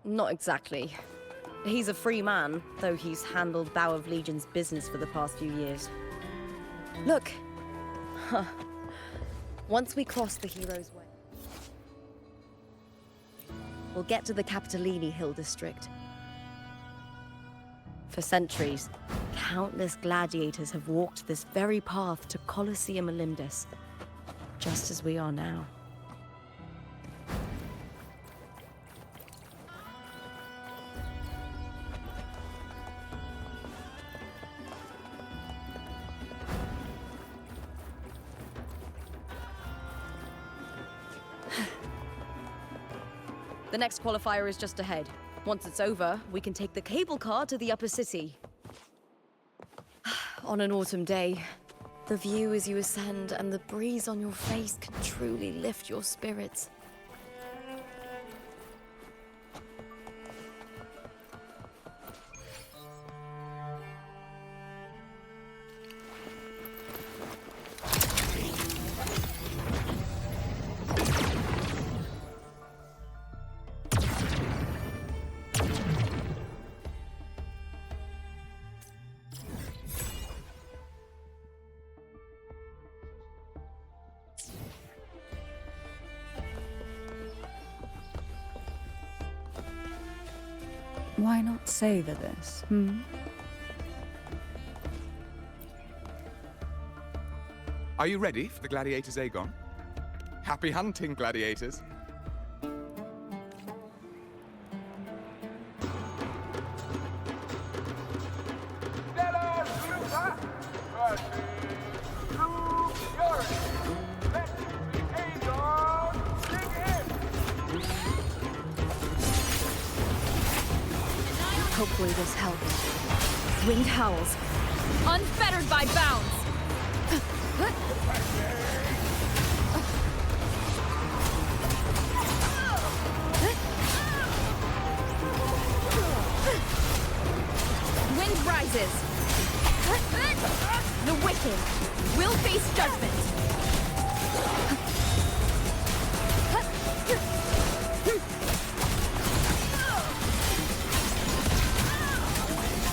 [SPEAKER 14] Not exactly. He's a free man, though he's handled Bow of Legion's business for the past few years. Look! Once we cross the Hero's Way, we'll get to the Capitolini Hill district. For centuries, countless gladiators have walked this very path to Colosseum Olympus, just as we are now. The next qualifier is just ahead. Once it's over, we can take the cable car to the upper city. On an autumn day, the view as you ascend and the breeze on your face can truly lift your spirits.
[SPEAKER 7] Why not savor this, hmm?
[SPEAKER 17] Are you ready for the gladiators, Aegon? Happy hunting, gladiators.
[SPEAKER 4] Hopefully this helps. Wind howls, unfettered by bounds. Wind rises. The wicked will face judgment.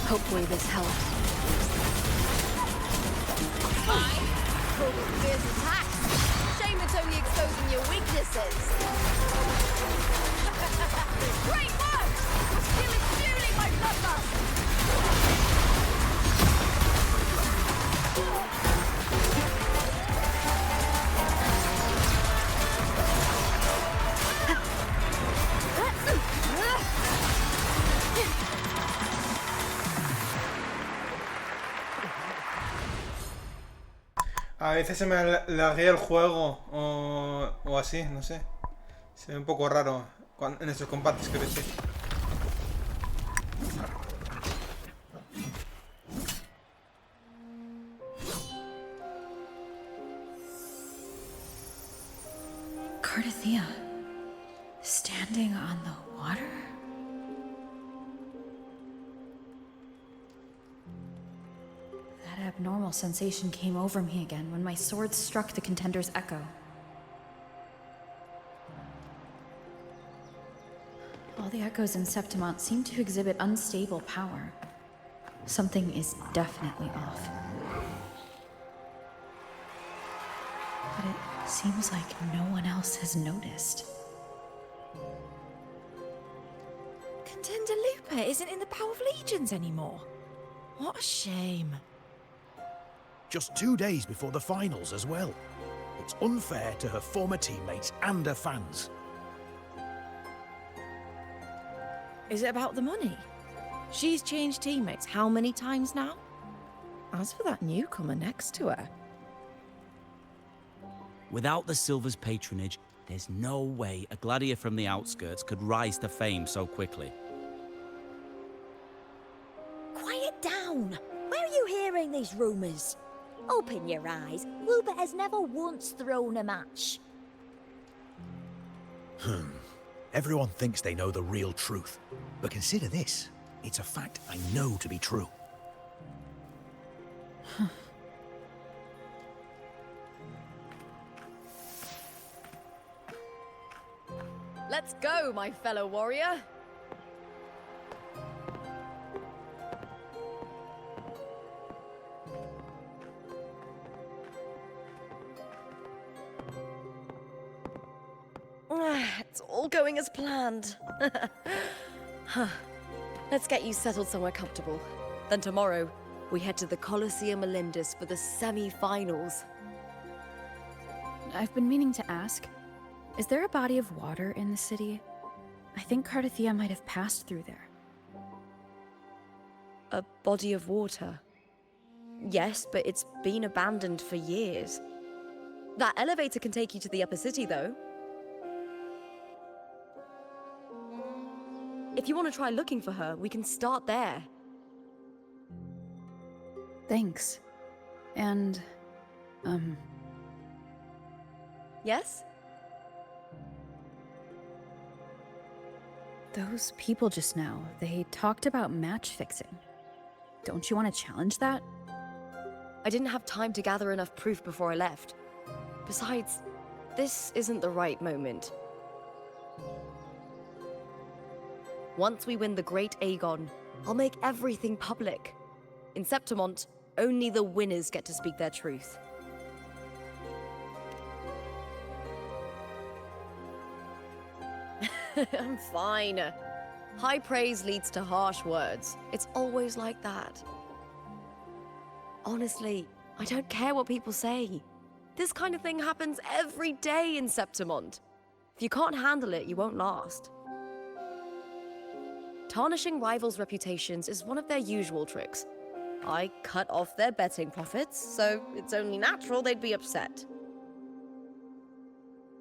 [SPEAKER 4] Hopefully this helps.
[SPEAKER 11] Fine. Call it fierce attacks. Shame it's only exposing your weaknesses. Great work! Your skill is fueling my bloodlust.
[SPEAKER 1] A veces se me laguea el juego o así, no sé. Se ve un poco raro en estos combates, quiero decir.
[SPEAKER 4] Cardathea, standing on the water? That abnormal sensation came over me again when my sword struck the contender's echo. All the echoes in Septimont seem to exhibit unstable power. Something is definitely off. But it seems like no one else has noticed.
[SPEAKER 18] Contender Lupa isn't in the Power of Legions anymore. What a shame.
[SPEAKER 10] Just 2 days before the finals as well. It's unfair to her former teammates and her fans.
[SPEAKER 18] Is it about the money? She's changed teammates how many times now? As for that newcomer next to her...
[SPEAKER 13] Without the Silver's patronage, there's no way a gladiator from the outskirts could rise to fame so quickly.
[SPEAKER 19] Quiet down! Where are you hearing these rumors? Open your eyes. Lupa has never once thrown a match.
[SPEAKER 10] Everyone thinks they know the real truth. But consider this. It's a fact I know to be true.
[SPEAKER 14] Let's go, my fellow warrior. It's all going as planned. Let's get you settled somewhere comfortable. Then tomorrow, we head to the Colosseum Melindus for the semi-finals.
[SPEAKER 4] I've been meaning to ask, is there a body of water in the city? I think Cardathea might have passed through there.
[SPEAKER 14] A body of water? Yes, but it's been abandoned for years. That elevator can take you to the upper city, though. If you want to try looking for her, we can start there.
[SPEAKER 4] Thanks. And,
[SPEAKER 14] Yes?
[SPEAKER 4] Those people just now, they talked about match fixing. Don't you want to challenge that?
[SPEAKER 14] I didn't have time to gather enough proof before I left. Besides, this isn't the right moment. Once we win the Great Aegon, I'll make everything public. In Septimont, only the winners get to speak their truth. I'm fine. High praise leads to harsh words. It's always like that. Honestly, I don't care what people say. This kind of thing happens every day in Septimont. If you can't handle it, you won't last. Tarnishing rivals' reputations is one of their usual tricks. I cut off their betting profits, so it's only natural they'd be upset.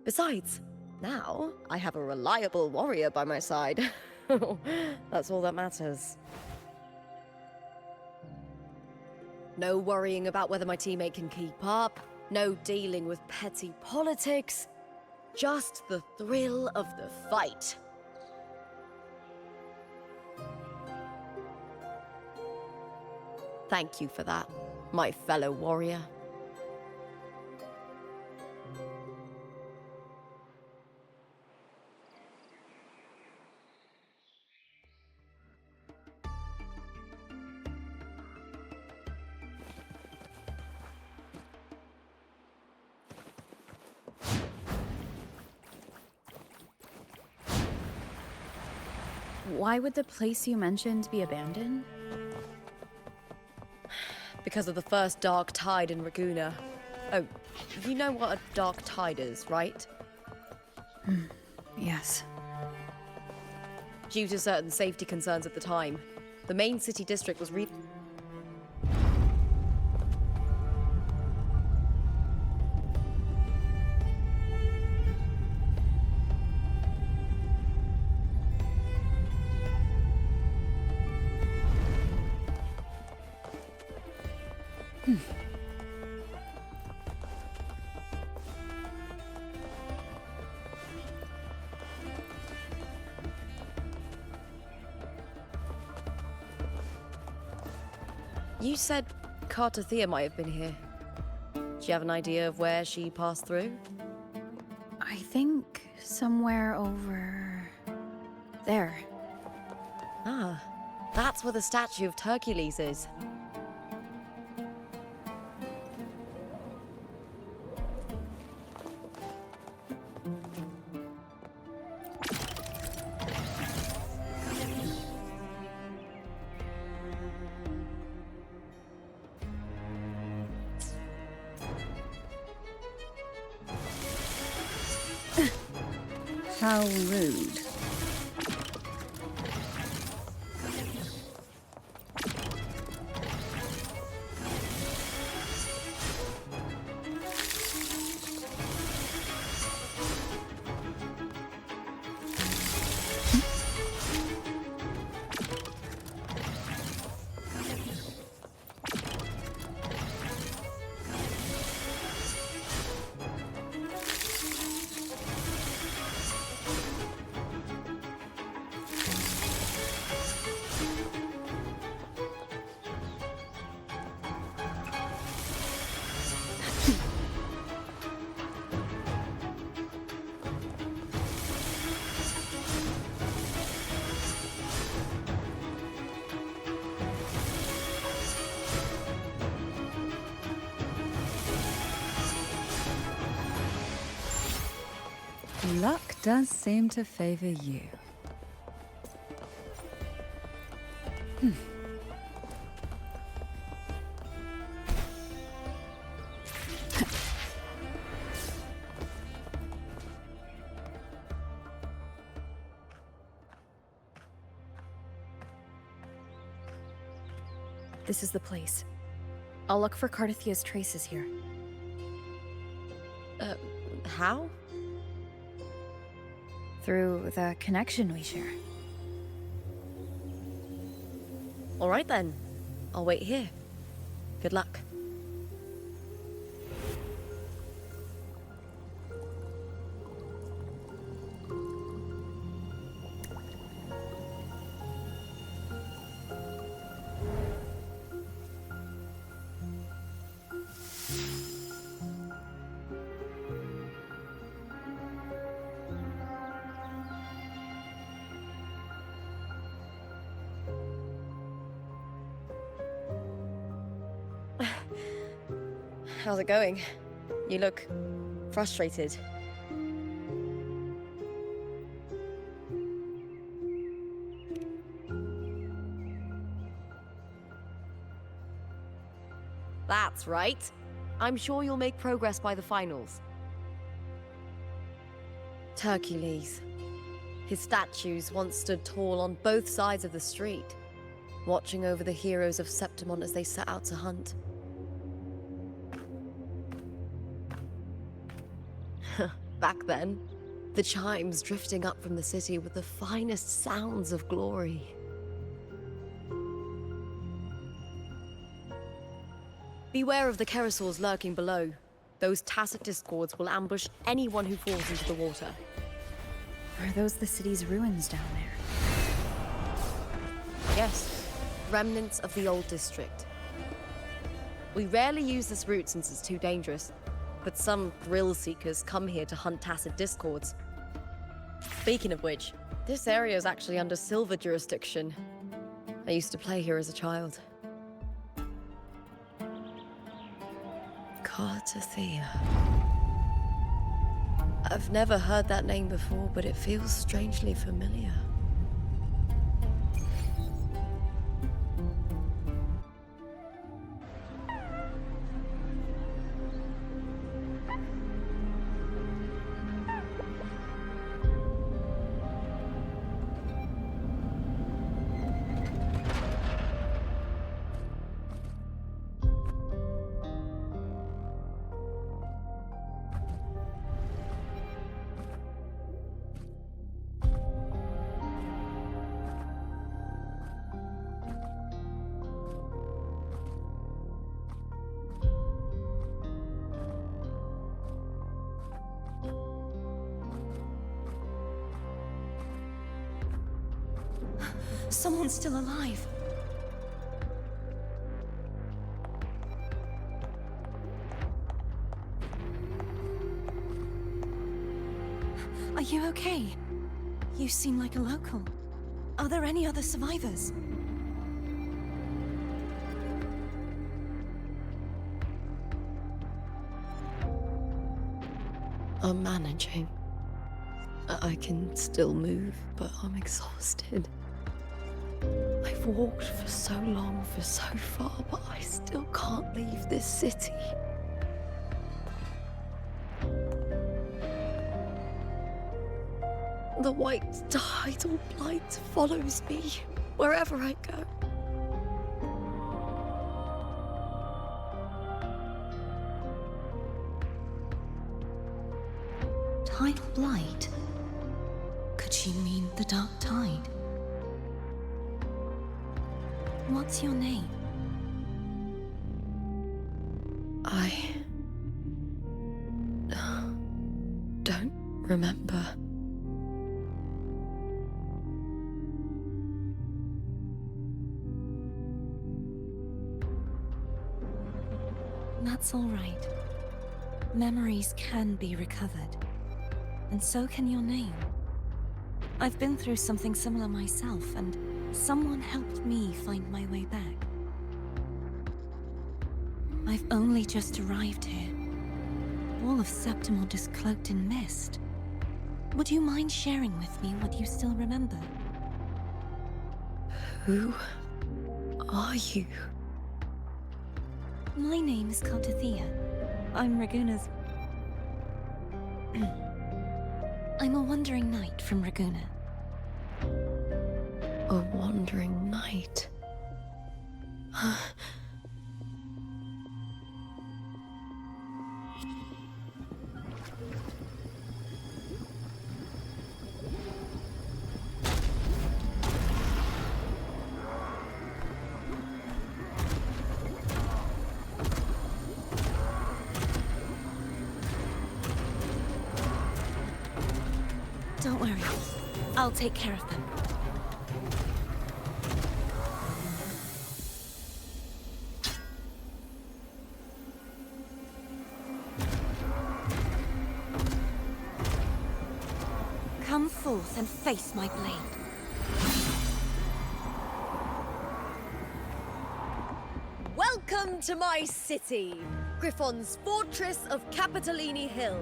[SPEAKER 14] Besides, now I have a reliable warrior by my side. That's all that matters. No worrying about whether my teammate can keep up, no dealing with petty politics, just the thrill of the fight. Thank you for that, my fellow warrior.
[SPEAKER 20] Why would the place you mentioned be abandoned?
[SPEAKER 14] Because of the first dark tide in Raguna. Oh, you know what a dark tide is, right?
[SPEAKER 20] Yes.
[SPEAKER 14] Due to certain safety concerns at the time, the main city district was You said Cartathea might have been here. Do you have an idea of where she passed through?
[SPEAKER 20] I think somewhere over there.
[SPEAKER 14] Ah, that's where the statue of Hercules is.
[SPEAKER 7] How rude. Luck does seem to favor you.
[SPEAKER 20] This is the place. I'll look for Cartathea's traces here.
[SPEAKER 14] How?
[SPEAKER 20] Through the connection we share.
[SPEAKER 14] All right then. I'll wait here. Good luck. How's it going? You look frustrated. That's right. I'm sure you'll make progress by the finals. Hercules. His statues once stood tall on both sides of the street, watching over the heroes of Septimon as they set out to hunt. Back then, the chimes drifting up from the city were the finest sounds of glory. Beware of the Kerosaurs lurking below. Those tacit discords will ambush anyone who falls into the water.
[SPEAKER 4] Are those the city's ruins down there?
[SPEAKER 14] Yes, remnants of the old district. We rarely use this route since it's too dangerous, but some thrill-seekers come here to hunt tacit discords. Speaking of which, this area is actually under Silver jurisdiction. I used to play here as a child. Cartathea. I've never heard that name before, but it feels strangely familiar.
[SPEAKER 9] Someone's still alive. Are you okay? You seem like a local. Are there any other survivors?
[SPEAKER 14] I'm managing. I can still move, but I'm exhausted. I've walked for so long, for so far, but I still can't leave this city. The white tidal blight follows me wherever I go.
[SPEAKER 9] Tidal blight? Could she mean the dark tide? What's your name?
[SPEAKER 14] I don't remember.
[SPEAKER 9] That's all right. Memories can be recovered. And so can your name. I've been through something similar myself, and someone helped me find my way back. I've only just arrived here. All of Septimon is cloaked in mist. Would you mind sharing with me what you still remember?
[SPEAKER 14] Who are you?
[SPEAKER 9] My name is Cartathea. I'm Raguna's... I'm a wandering knight from Raguna.
[SPEAKER 14] A wandering knight.
[SPEAKER 9] Don't worry. I'll take care of them. Come forth and face my blade.
[SPEAKER 14] Welcome to my city, Griffon's fortress of Capitolini Hill.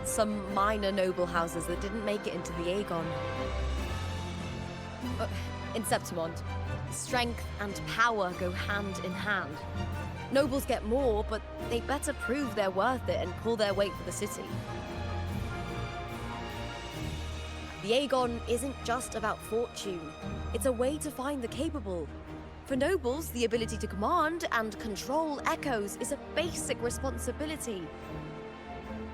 [SPEAKER 14] some minor noble houses that didn't make it into the Aegon. In Septimont, strength and power go hand in hand. Nobles get more, but they better prove they're worth it and pull their weight for the city. The Aegon isn't just about fortune. It's a way to find the capable. For nobles, the ability to command and control echoes is a basic responsibility.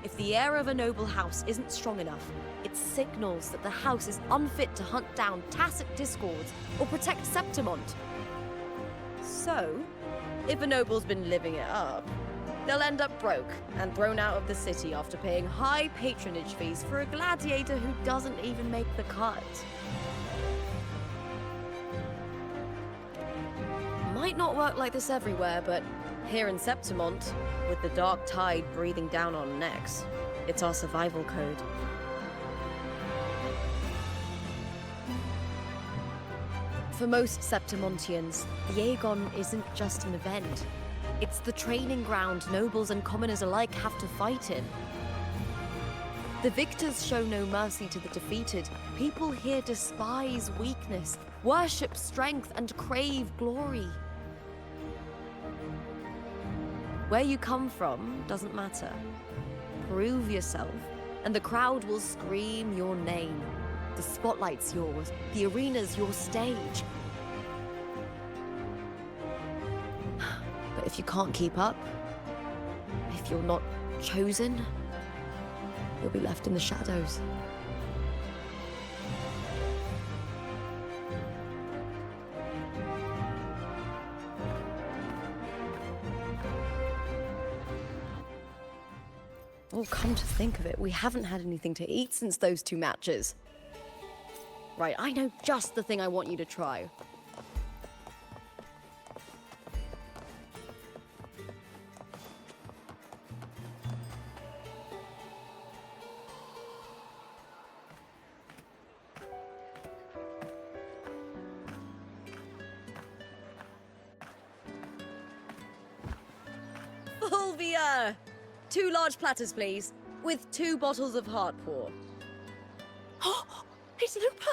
[SPEAKER 14] If the heir of a noble house isn't strong enough, it signals that the house is unfit to hunt down tacit discords or protect Septimont. So, if a noble's been living it up, they'll end up broke and thrown out of the city after paying high patronage fees for a gladiator who doesn't even make the cut. Might not work like this everywhere, but here in Septimont, with the dark tide breathing down on necks, it's our survival code. For most Septimontians, the Aegon isn't just an event. It's the training ground nobles and commoners alike have to fight in. The victors show no mercy to the defeated. People here despise weakness, worship strength, and crave glory. Where you come from doesn't matter. Prove yourself, and the crowd will scream your name. The spotlight's yours, the arena's your stage. But if you can't keep up, if you're not chosen, you'll be left in the shadows. Oh, come to think of it, we haven't had anything to eat since those 2 matches. Right, I know just the thing I want you to try. Fulvia! 2 large platters, please, with 2 bottles of heart pour.
[SPEAKER 18] Oh, it's Lupa!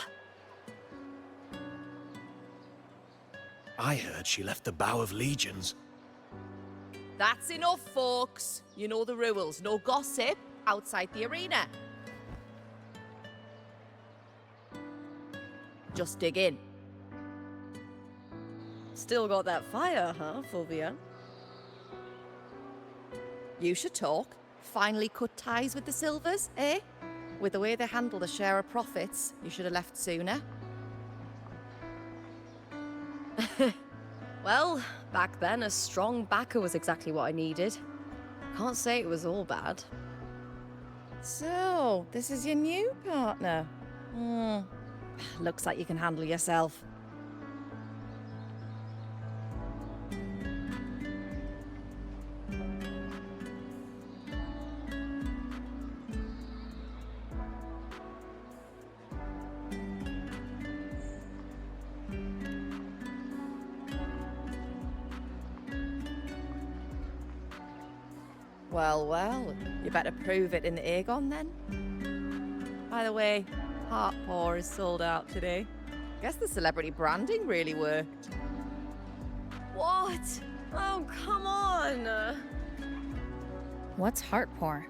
[SPEAKER 6] I heard she left the Bow of Legions.
[SPEAKER 18] That's enough, folks. You know the rules. No gossip outside the arena. Just dig in.
[SPEAKER 14] Still got that fire, huh, Fulvia?
[SPEAKER 18] You should talk. Finally cut ties with the Silvers, eh? With the way they handle the share of profits, you should have left sooner.
[SPEAKER 14] Well, back then, a strong backer was exactly what I needed. Can't say it was all bad.
[SPEAKER 18] So, this is your new partner. Looks like you can handle yourself. Well, well, you better prove it in the Aegon then. By the way, heart pour is sold out today. Guess the celebrity branding really worked.
[SPEAKER 14] What? Oh, come on!
[SPEAKER 20] What's heart pour?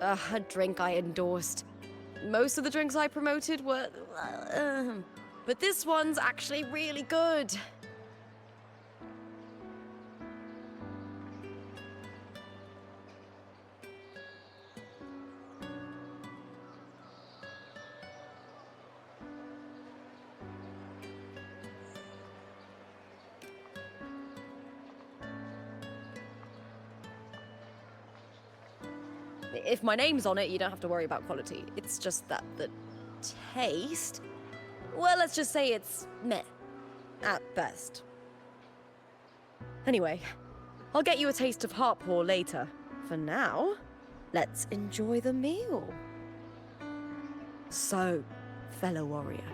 [SPEAKER 14] A drink I endorsed. Most of the drinks I promoted were... but this one's actually really good. If my name's on it, you don't have to worry about quality. It's just that the taste... Well, let's just say it's meh. At best. Anyway, I'll get you a taste of heart pour later. For now, let's enjoy the meal. So, fellow warrior,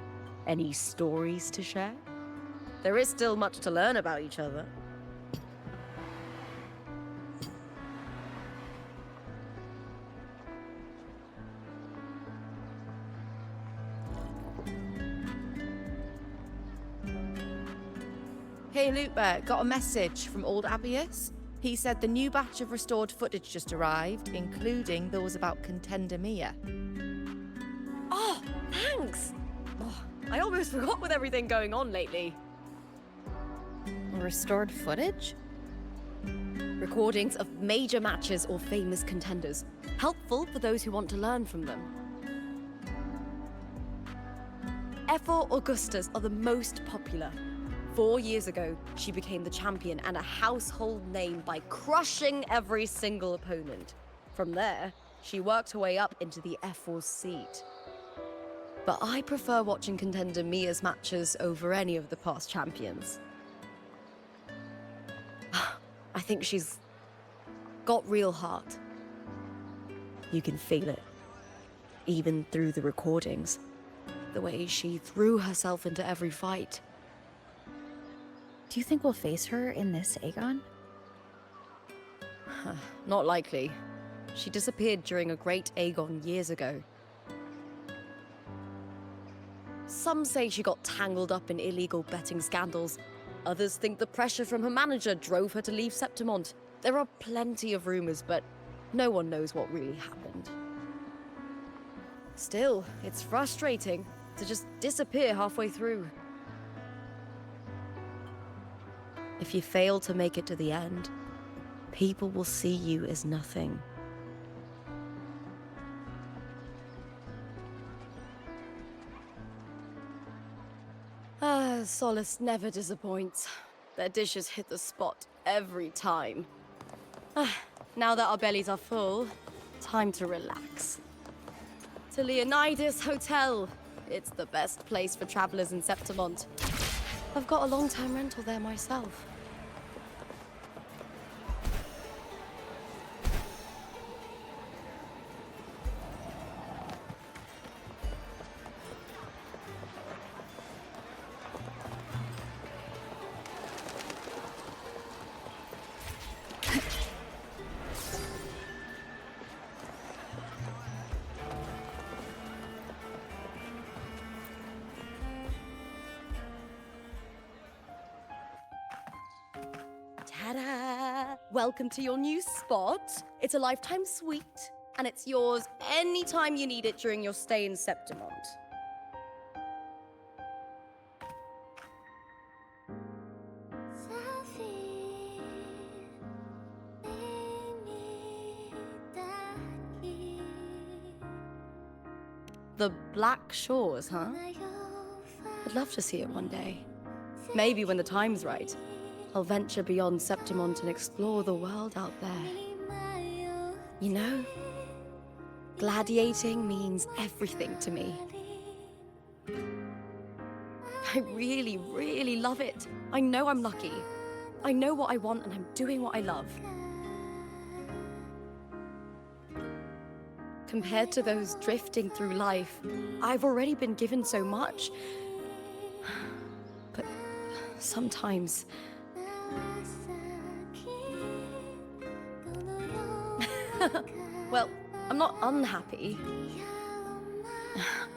[SPEAKER 14] any stories to share? there is still much to learn about each other.
[SPEAKER 18] Hey, Lupa, got a message from old Abius. He said the new batch of restored footage just arrived, including those about Contender Mia.
[SPEAKER 14] Oh, thanks! Oh, I almost forgot with everything going on lately.
[SPEAKER 4] Restored footage?
[SPEAKER 14] Recordings of major matches or famous contenders. Helpful for those who want to learn from them. F4 Augustas are the most popular. 4 years ago, she became the champion and a household name by crushing every single opponent. From there, she worked her way up into the F4's seat. But I prefer watching Contender Mia's matches over any of the past champions. I think she's got real heart. You can feel it, even through the recordings. The way she threw herself into every fight.
[SPEAKER 4] Do you think we'll face her in this Aegon?
[SPEAKER 14] Not likely. She disappeared during a great Aegon years ago. Some say she got tangled up in illegal betting scandals. Others think the pressure from her manager drove her to leave Septimont. There are plenty of rumors, but no one knows what really happened. Still, it's frustrating to just disappear halfway through. If you fail to make it to the end, people will see you as nothing. Solace never disappoints. Their dishes hit the spot every time. Now that our bellies are full, time to relax. To Leonidas Hotel. It's the best place for travelers in Septimont. I've got a long-term rental there myself. Ta-da! Welcome to your new spot. It's a lifetime suite, and it's yours anytime you need it during your stay in Septimont. The Black Shores, huh? I'd love to see it one day. Maybe when the time's right. I'll venture beyond Septimont and explore the world out there. You know, gladiating means everything to me. I really, really love it. I know I'm lucky. I know what I want and I'm doing what I love. Compared to those drifting through life, I've already been given so much. But sometimes... Well, I'm not unhappy.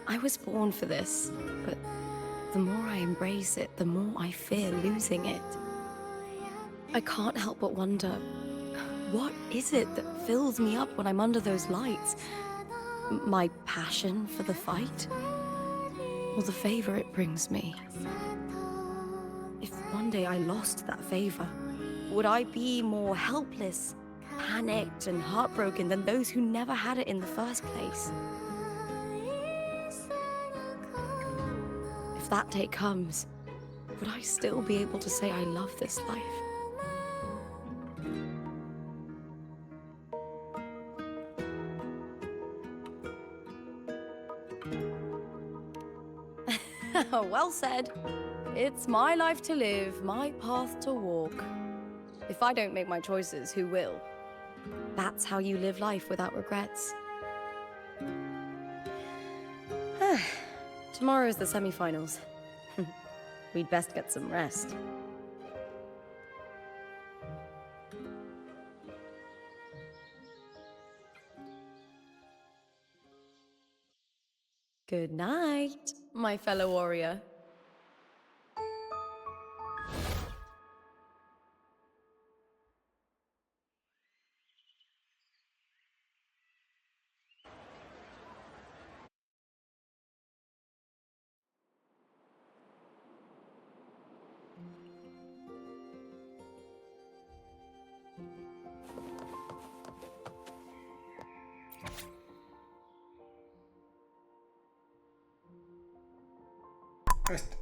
[SPEAKER 14] I was born for this, but the more I embrace it, the more I fear losing it. I can't help but wonder, what is it that fills me up when I'm under those lights? My passion for the fight? Or the favor it brings me? If one day I lost that favor, would I be more helpless, panicked and heartbroken than those who never had it in the first place? If that day comes, would I still be able to say I love this life? Well said. It's my life to live, my path to walk. If I don't make my choices, who will? That's how you live life without regrets. Tomorrow is the semi-finals. We'd best get some rest. Good night, my fellow warrior.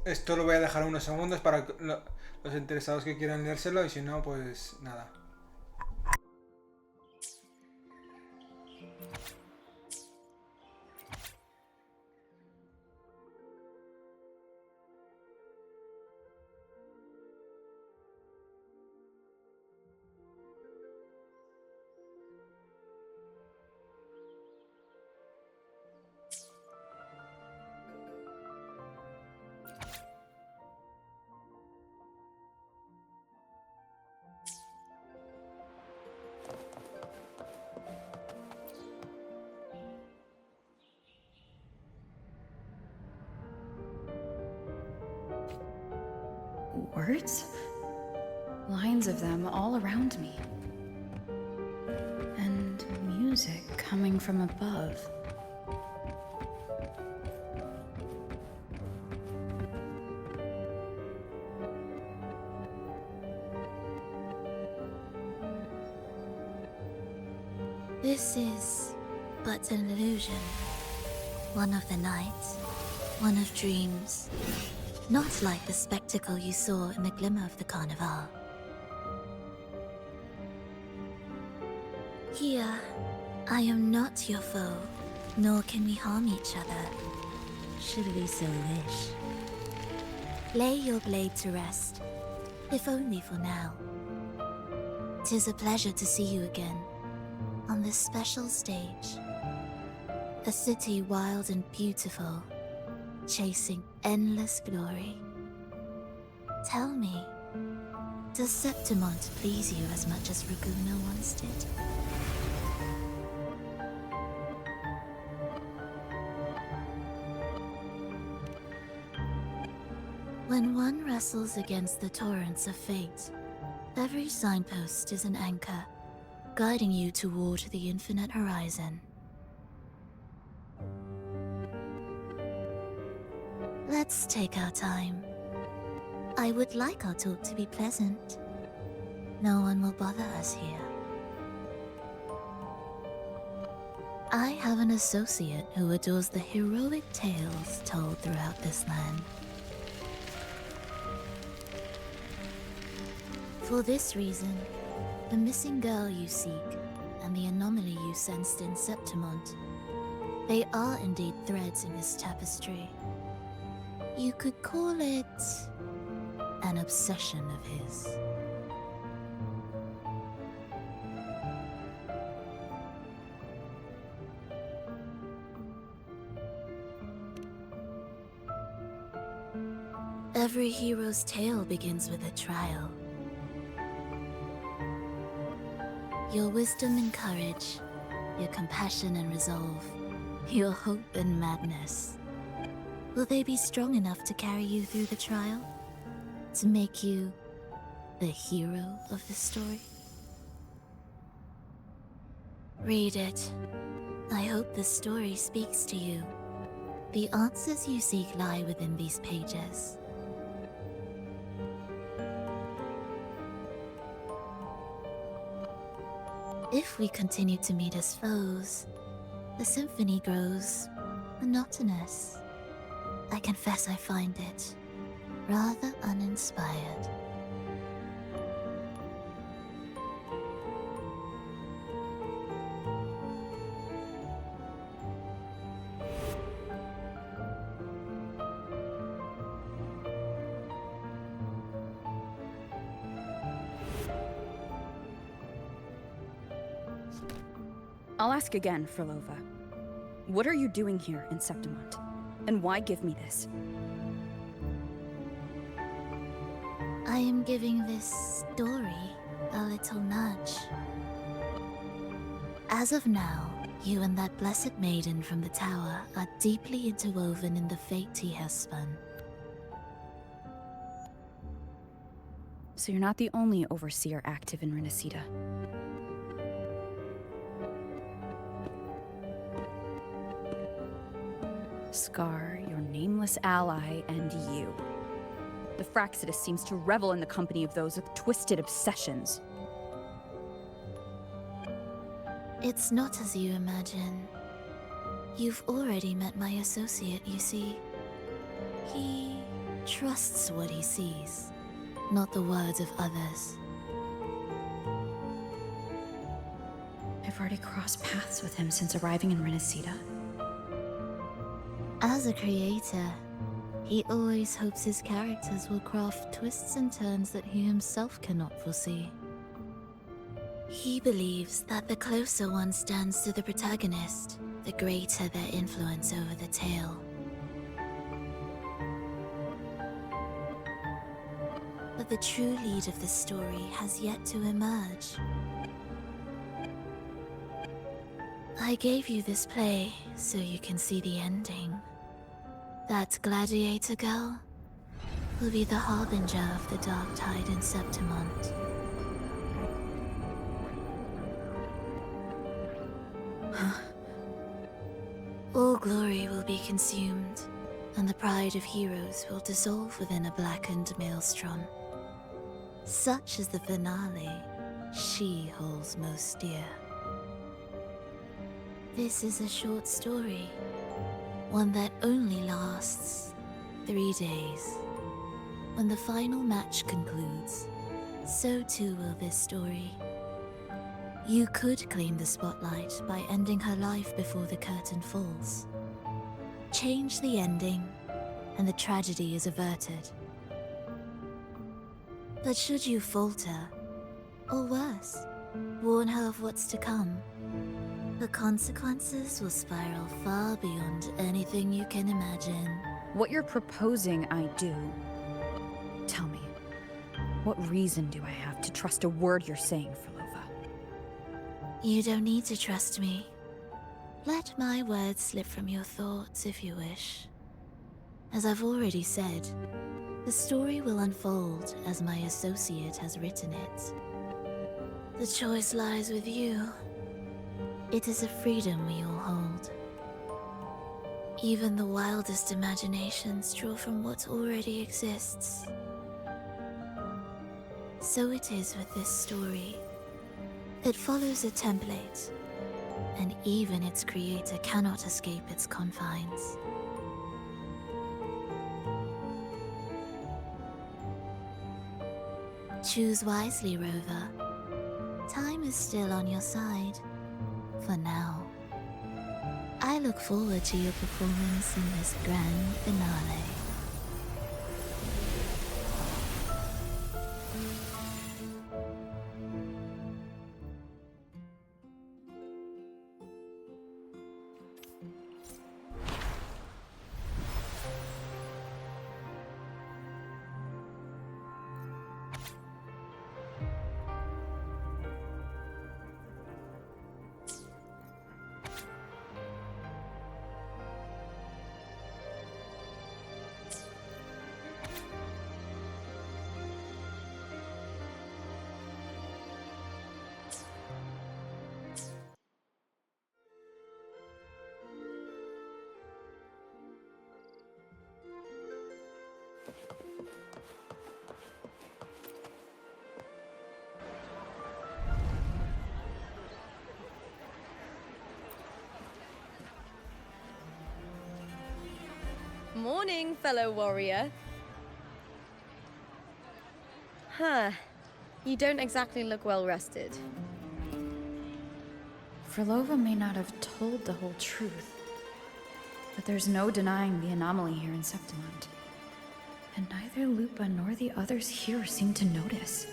[SPEAKER 1] Esto lo voy a dejar unos segundos para los interesados que quieran leérselo, y si no, pues nada.
[SPEAKER 4] Words? Lines of them all around me. And music coming from above.
[SPEAKER 2] This is but an illusion. One of the nights, one of dreams. Not like the spectacle you saw in the glimmer of the carnival. Here, I am not your foe, nor can we harm each other, should we so wish. Lay your blade to rest, if only for now. 'Tis a pleasure to see you again, on this special stage. A city wild and beautiful, chasing endless glory. Tell me, does Septimont please you as much as Raguna once did? When one wrestles against the torrents of fate, every signpost is an anchor, guiding you toward the infinite horizon. Let's take our time. I would like our talk to be pleasant. No one will bother us here. I have an associate who adores the heroic tales told throughout this land. For this reason, the missing girl you seek and the anomaly you sensed in Septimont, they are indeed threads in this tapestry. You could call it an obsession of his. Every hero's tale begins with a trial. Your wisdom and courage, your compassion and resolve, your hope and madness. Will they be strong enough to carry you through the trial? To make you the hero of the story? Read it. I hope the story speaks to you. The answers you seek lie within these pages. If we continue to meet as foes, the symphony grows monotonous. I confess I find it rather uninspired.
[SPEAKER 20] I'll ask again, Frolova. What are you doing here in Septimont? And why give me this?
[SPEAKER 2] I am giving this story a little nudge. As of now, you and that blessed maiden from the tower are deeply interwoven in the fate he has spun.
[SPEAKER 20] So you're not the only overseer active in Renacita. Scar, your nameless ally, and you. The Fraxidus seems to revel in the company of those with twisted obsessions.
[SPEAKER 2] It's not as you imagine. You've already met my associate, you see. He trusts what he sees, not the words of others.
[SPEAKER 4] I've already crossed paths with him since arriving in Renacita.
[SPEAKER 2] As a creator, he always hopes his characters will craft twists and turns that he himself cannot foresee. He believes that the closer one stands to the protagonist, the greater their influence over the tale. But the true lead of the story has yet to emerge. I gave you this play so you can see the ending. That gladiator girl will be the harbinger of the dark tide in Septimont. All glory will be consumed, and the pride of heroes will dissolve within a blackened maelstrom. Such is the finale she holds most dear. This is a short story, one that only lasts 3 days. When the final match concludes, so too will this story. You could claim the spotlight by ending her life before the curtain falls. Change the ending, and the tragedy is averted. But should you falter, or worse, warn her of what's to come, the consequences will spiral far beyond anything you can imagine.
[SPEAKER 20] What you're proposing I do. Tell me, what reason do I have to trust a word you're saying, Philova?
[SPEAKER 2] You don't need to trust me. Let my words slip from your thoughts if you wish. As I've already said, the story will unfold as my associate has written it. The choice lies with you. It is a freedom we all hold. Even the wildest imaginations draw from what already exists. So it is with this story. It follows a template, and even its creator cannot escape its confines. Choose wisely, Rover. Time is still on your side. For now. I look forward to your performance in this grand finale.
[SPEAKER 14] Morning, fellow warrior. Huh. You don't exactly look well rested.
[SPEAKER 4] Frolova may not have told the whole truth, but there's no denying the anomaly here in Septimont. And neither Lupa nor the others here seem to notice.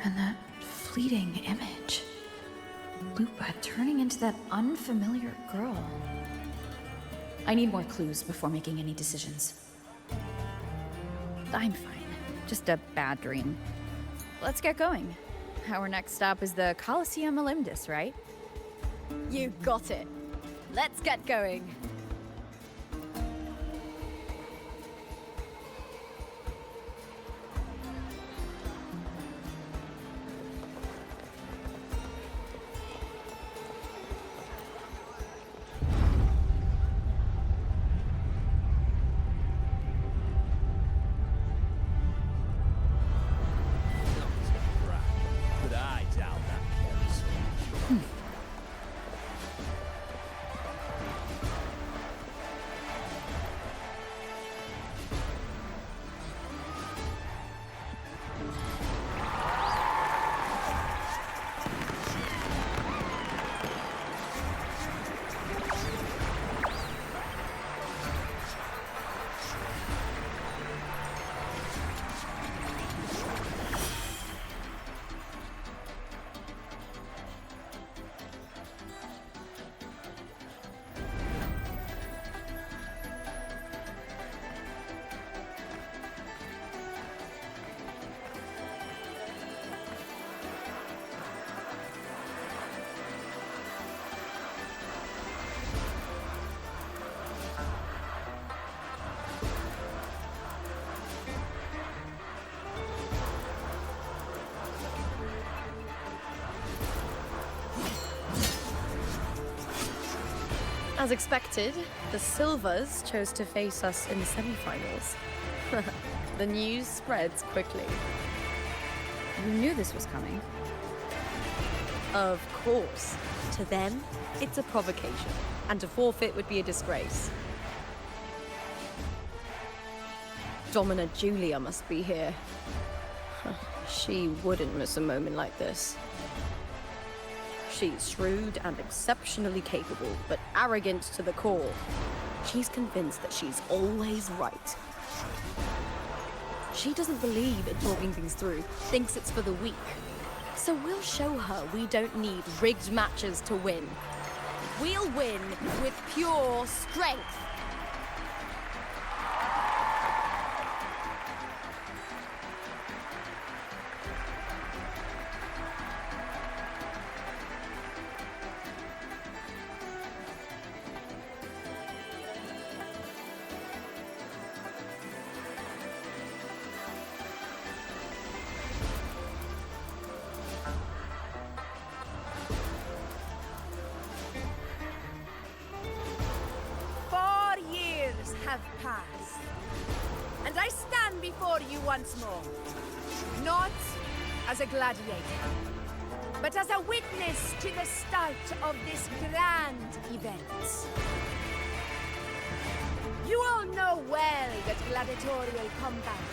[SPEAKER 4] And that fleeting image. Lupa turning into that unfamiliar girl. I need more clues before making any decisions. I'm fine.
[SPEAKER 20] Just a bad dream. Let's get going. Our next stop is the Colosseum Olympus, right?
[SPEAKER 14] You got it. Let's get going.
[SPEAKER 13] But I doubt that carries.
[SPEAKER 14] As expected, the Silvers chose to face us in the semifinals. The news spreads quickly.
[SPEAKER 20] You knew this was coming.
[SPEAKER 14] Of course. To them, it's a provocation, and to forfeit would be a disgrace. Domina Julia must be here. She wouldn't miss a moment like this. She's shrewd and exceptionally capable, but arrogant to the core. She's convinced that she's always right. She doesn't believe in talking things through, thinks it's for the weak. So we'll show her we don't need rigged matches to win. We'll win with pure strength.
[SPEAKER 21] Have passed, and I stand before you once more, not as a gladiator, but as a witness to the start of this grand event. You all know well that gladiatorial combat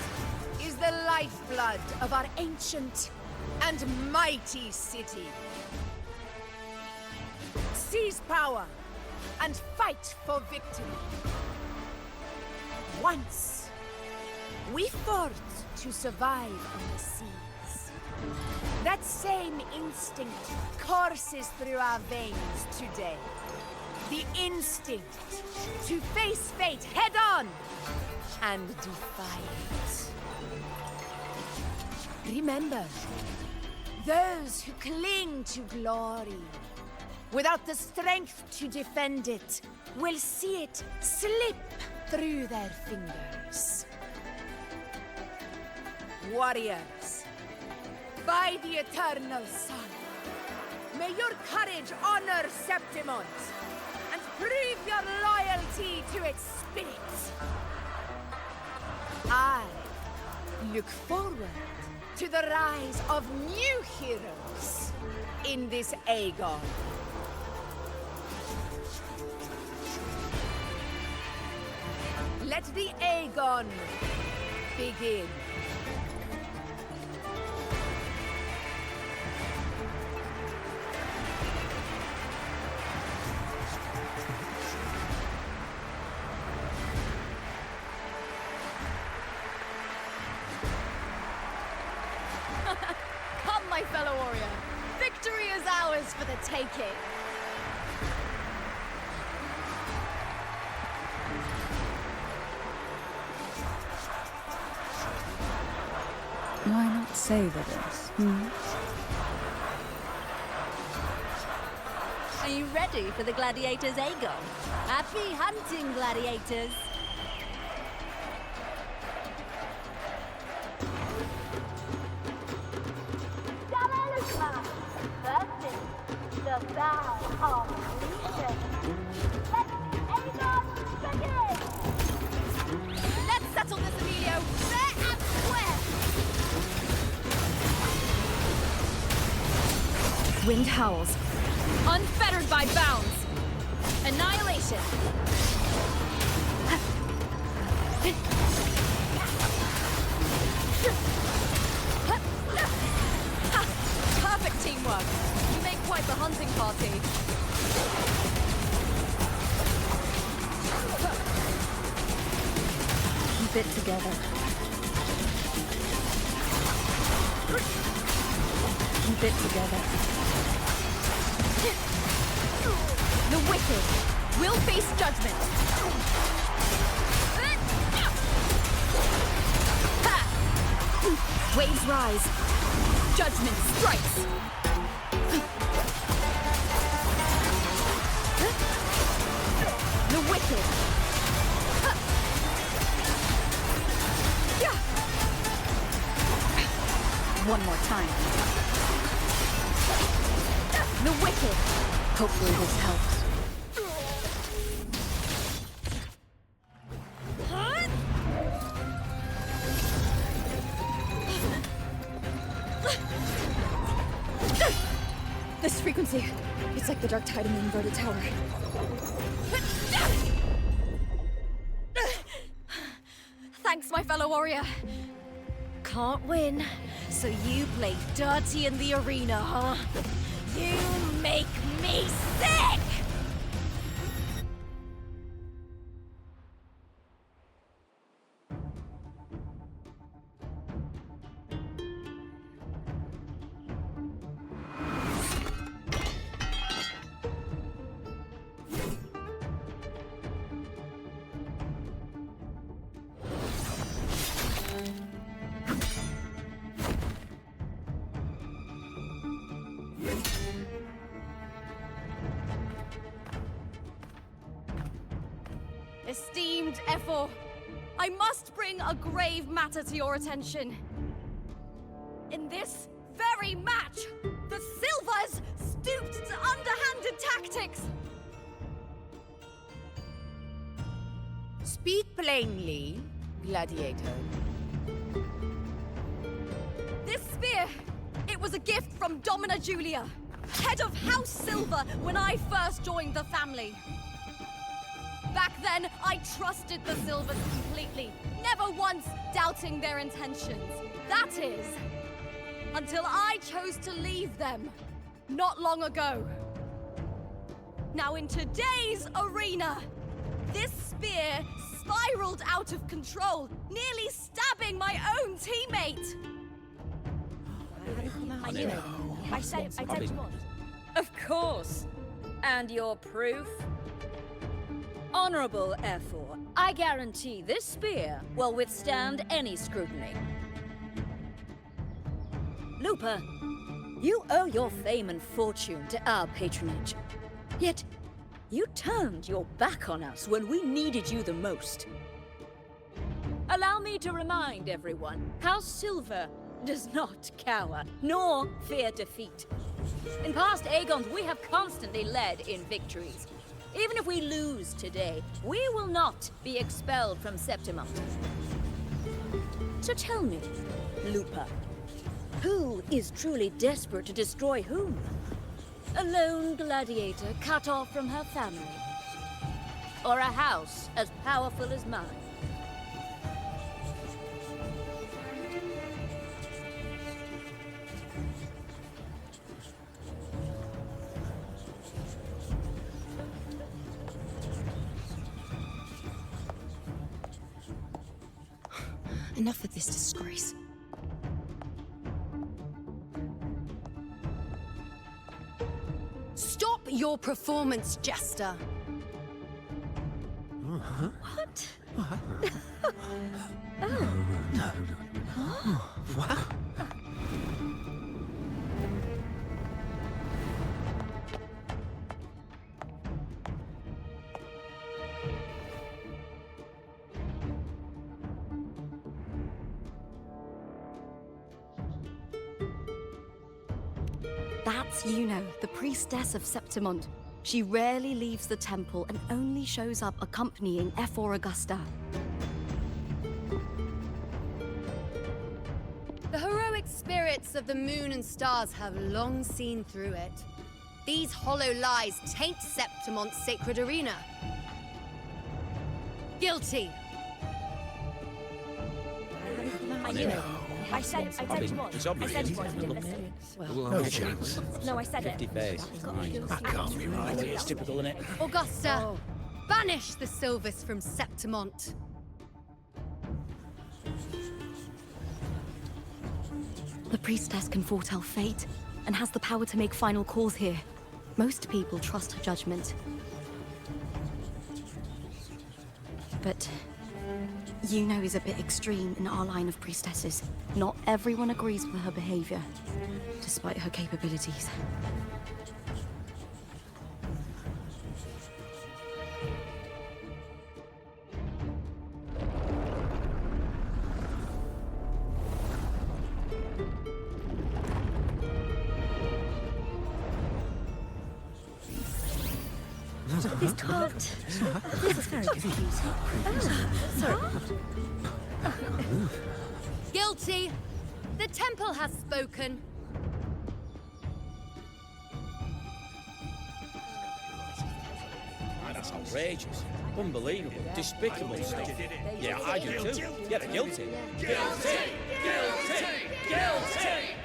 [SPEAKER 21] is the lifeblood of our ancient and mighty city. Seize power and fight for victory. Once, we fought to survive on the seas. That same instinct courses through our veins today. The instinct to face fate head-on and defy it. Remember, those who cling to glory without the strength to defend it will see it slip through their fingers. Warriors, by the eternal sun, may your courage honor Septimont and prove your loyalty to its spirit. I look forward to the rise of new heroes in this Aegon. Let the Aegon begin.
[SPEAKER 14] Come, my fellow warrior. Victory is ours for the taking.
[SPEAKER 7] savor this,
[SPEAKER 3] Are you ready for the gladiators, Aegon? Happy hunting, gladiators!
[SPEAKER 11] The bow of legion. Let Aegon begin!
[SPEAKER 14] Let's settle this, Emilio, fair and square! Wind howls, unfettered by bounds. Annihilation. Perfect teamwork. You make quite the hunting party.
[SPEAKER 20] Keep it together. Keep it together.
[SPEAKER 14] The wicked will face judgment. Waves rise. Judgment strikes. The wicked.
[SPEAKER 20] One more time.
[SPEAKER 14] The wicked.
[SPEAKER 20] Hopefully this helps.
[SPEAKER 14] This frequency, it's like the dark tide in the inverted tower. Thanks, my fellow warrior.
[SPEAKER 3] Can't win, so you play dirty in the arena, huh? You make me sick!
[SPEAKER 14] Esteemed Ephor, I must bring a grave matter to your attention. In this very match, the Silvers stooped to underhanded tactics.
[SPEAKER 18] Speak plainly, gladiator.
[SPEAKER 14] This spear, it was a gift from Domina Julia, head of House Silver when I first joined the family. Back then, I trusted the Silvers completely, never once doubting their intentions. That is, until I chose to leave them, not long ago. Now in today's arena, this spear spiraled out of control, nearly stabbing my own teammate.
[SPEAKER 3] I knew it. I said it was.
[SPEAKER 22] Of course. And your proof? Honorable Ephor, I guarantee this spear will withstand any scrutiny. Lupa, you owe your fame and fortune to our patronage. Yet, you turned your back on us when we needed you the most. Allow me to remind everyone, House Silver does not cower, nor fear defeat. In past Aegons, we have constantly led in victories. Even if we lose today, we will not be expelled from Septimont. So tell me, Lupa, who is truly desperate to destroy whom? A lone gladiator cut off from her family? Or a house as powerful as mine?
[SPEAKER 14] Enough of this disgrace. Stop your performance, Jester.
[SPEAKER 22] What?
[SPEAKER 14] Oh. That's Yuno, the priestess of Septimont. She rarely leaves the temple and only shows up accompanying Ephor Augusta.
[SPEAKER 5] The heroic spirits of the moon and stars have long seen through it. These hollow lies taint Septimont's sacred arena. Guilty.
[SPEAKER 3] I said it was.
[SPEAKER 10] It's obvious.
[SPEAKER 3] I said it was.
[SPEAKER 10] Well, no chance.
[SPEAKER 3] No, I said
[SPEAKER 13] 50
[SPEAKER 3] it.
[SPEAKER 13] face.
[SPEAKER 3] That
[SPEAKER 13] can't be right. It's typical, isn't it?
[SPEAKER 5] Augusta, banish the Silvers from Septimont.
[SPEAKER 14] The priestess can foretell fate and has the power to make final calls here. Most people trust her judgment. But Yuno is a bit extreme in our line of priestesses. Not everyone agrees with her behavior, despite her capabilities.
[SPEAKER 3] This can't. This is very confusing. Sorry.
[SPEAKER 5] Guilty. The temple has spoken.
[SPEAKER 13] That's outrageous. Unbelievable. Despicable stuff. Yeah, I do too. Yeah, they're guilty. Guilty! Guilty! Guilty!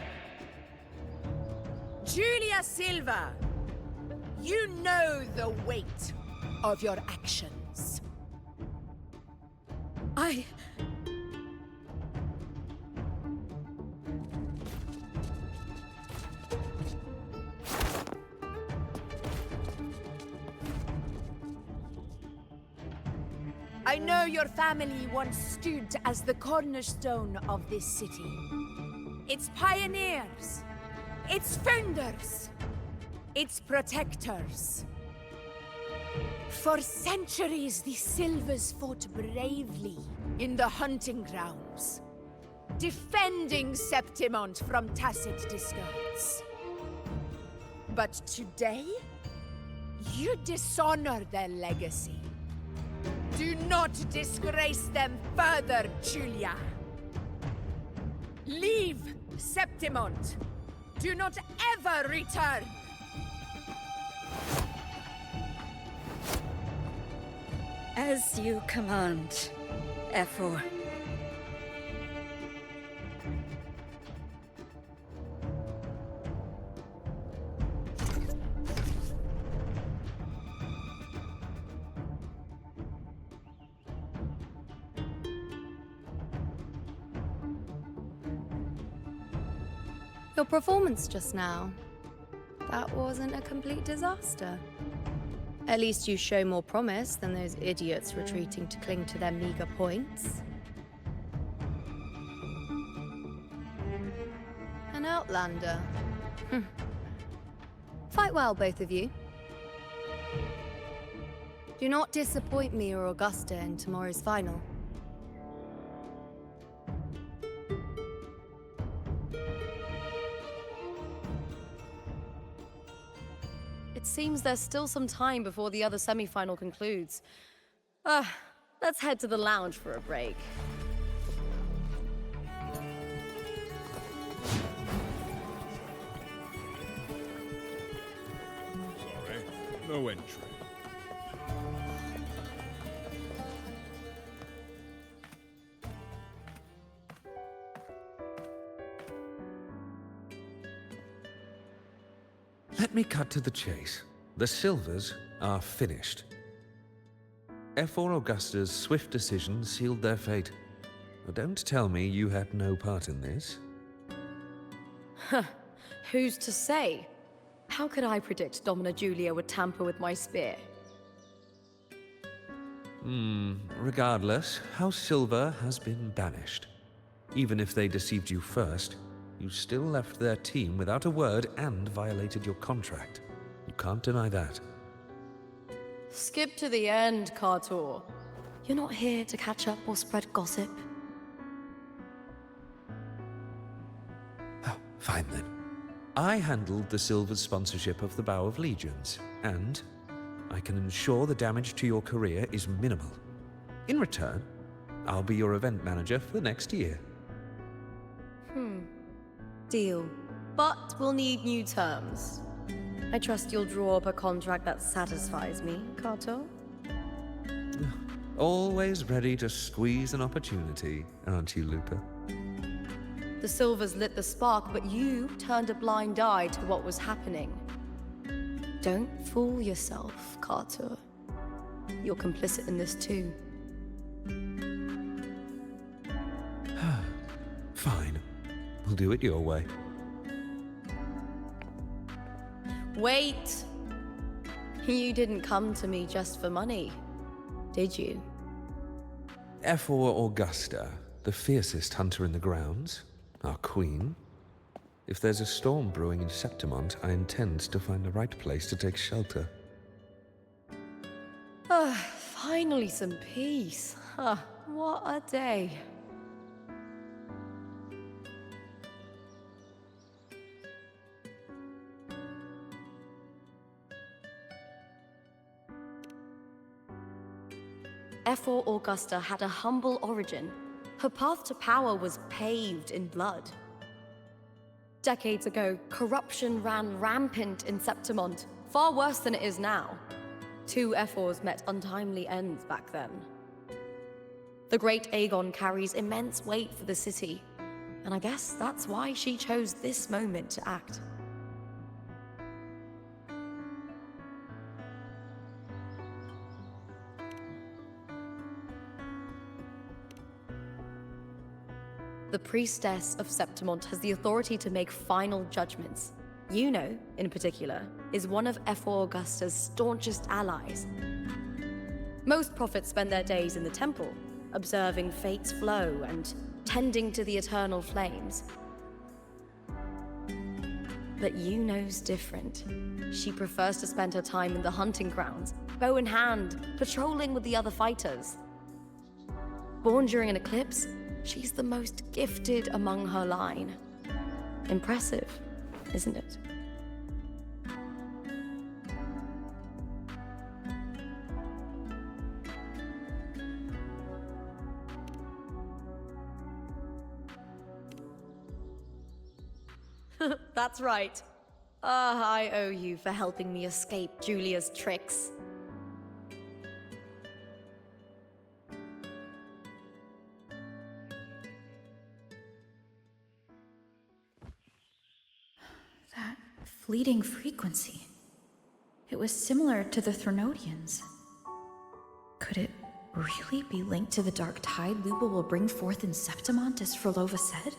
[SPEAKER 21] Julia Silva, you know the weight of your actions. I know your family once stood as the cornerstone of this city. Its pioneers, its founders, its protectors. For centuries, the Silvers fought bravely in the hunting grounds, defending Septimont from tacit discards. But today, you dishonor their legacy. Do not disgrace them further, Julia. Leave Septimont. Do not ever return.
[SPEAKER 22] As you command, Ephor.
[SPEAKER 5] Your performance just now, that wasn't a complete disaster. At least you show more promise than those idiots retreating to cling to their meager points. An outlander. Fight well, both of you. Do not disappoint me or Augusta in tomorrow's final. It seems there's still some time before the other semi-final concludes. Let's head to the lounge for a break.
[SPEAKER 10] Sorry, no entry.
[SPEAKER 16] Let me cut to the chase. The Silvers are finished. Ephor Augusta's swift decision sealed their fate. Don't tell me you had no part in this.
[SPEAKER 14] Who's to say? How could I predict Domina Julia would tamper with my spear?
[SPEAKER 16] Regardless, House Silver has been banished. Even if they deceived you first, you still left their team without a word and violated your contract. You can't deny that.
[SPEAKER 14] Skip to the end, Kartor. You're not here to catch up or spread gossip.
[SPEAKER 16] Fine then. I handled the Silver's sponsorship of the Bow of Legions, and I can ensure the damage to your career is minimal. In return, I'll be your event manager for the next year.
[SPEAKER 14] Deal. But we'll need new terms. I trust you'll draw up a contract that satisfies me, Kato?
[SPEAKER 16] Always ready to squeeze an opportunity, aren't you, Lupa?
[SPEAKER 14] The Silvers lit the spark, but you turned a blind eye to what was happening. Don't fool yourself, Kato. You're complicit in this too.
[SPEAKER 16] Fine. We'll do it your way.
[SPEAKER 14] Wait! You didn't come to me just for money, did you?
[SPEAKER 16] F4 Augusta, the fiercest hunter in the grounds, our queen. If there's a storm brewing in Septimont, I intend to find the right place to take shelter.
[SPEAKER 14] Finally some peace. What a day. F4 Augusta had a humble origin. Her path to power was paved in blood. Decades ago, corruption ran rampant in Septimont, far worse than it is now. 2 F4s met untimely ends back then. The great Aegon carries immense weight for the city, and I guess that's why she chose this moment to act. The priestess of Septimont has the authority to make final judgments. Yuno, in particular, is one of F4 Augusta's staunchest allies. Most prophets spend their days in the temple, observing fate's flow and tending to the eternal flames. But Yuno's different. She prefers to spend her time in the hunting grounds, bow in hand, patrolling with the other fighters. Born during an eclipse, she's the most gifted among her line. Impressive, isn't it? That's right. I owe you for helping me escape Julia's tricks.
[SPEAKER 4] That fleeting frequency. It was similar to the Threnodians. Could it really be linked to the dark tide Lupa will bring forth in Septimont, as Frolova said?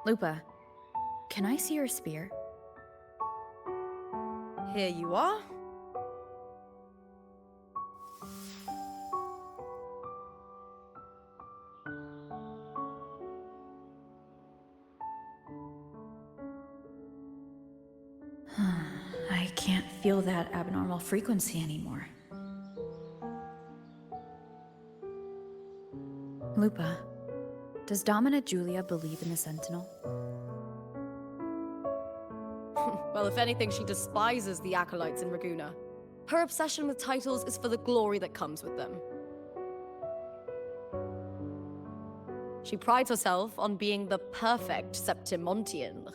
[SPEAKER 4] Lupa, can I see your spear?
[SPEAKER 14] Here you are.
[SPEAKER 4] I can't feel that abnormal frequency anymore. Lupa, does Domina Julia believe in the Sentinel?
[SPEAKER 14] Well, if anything, she despises the acolytes in Raguna. Her obsession with titles is for the glory that comes with them. She prides herself on being the perfect Septimontian.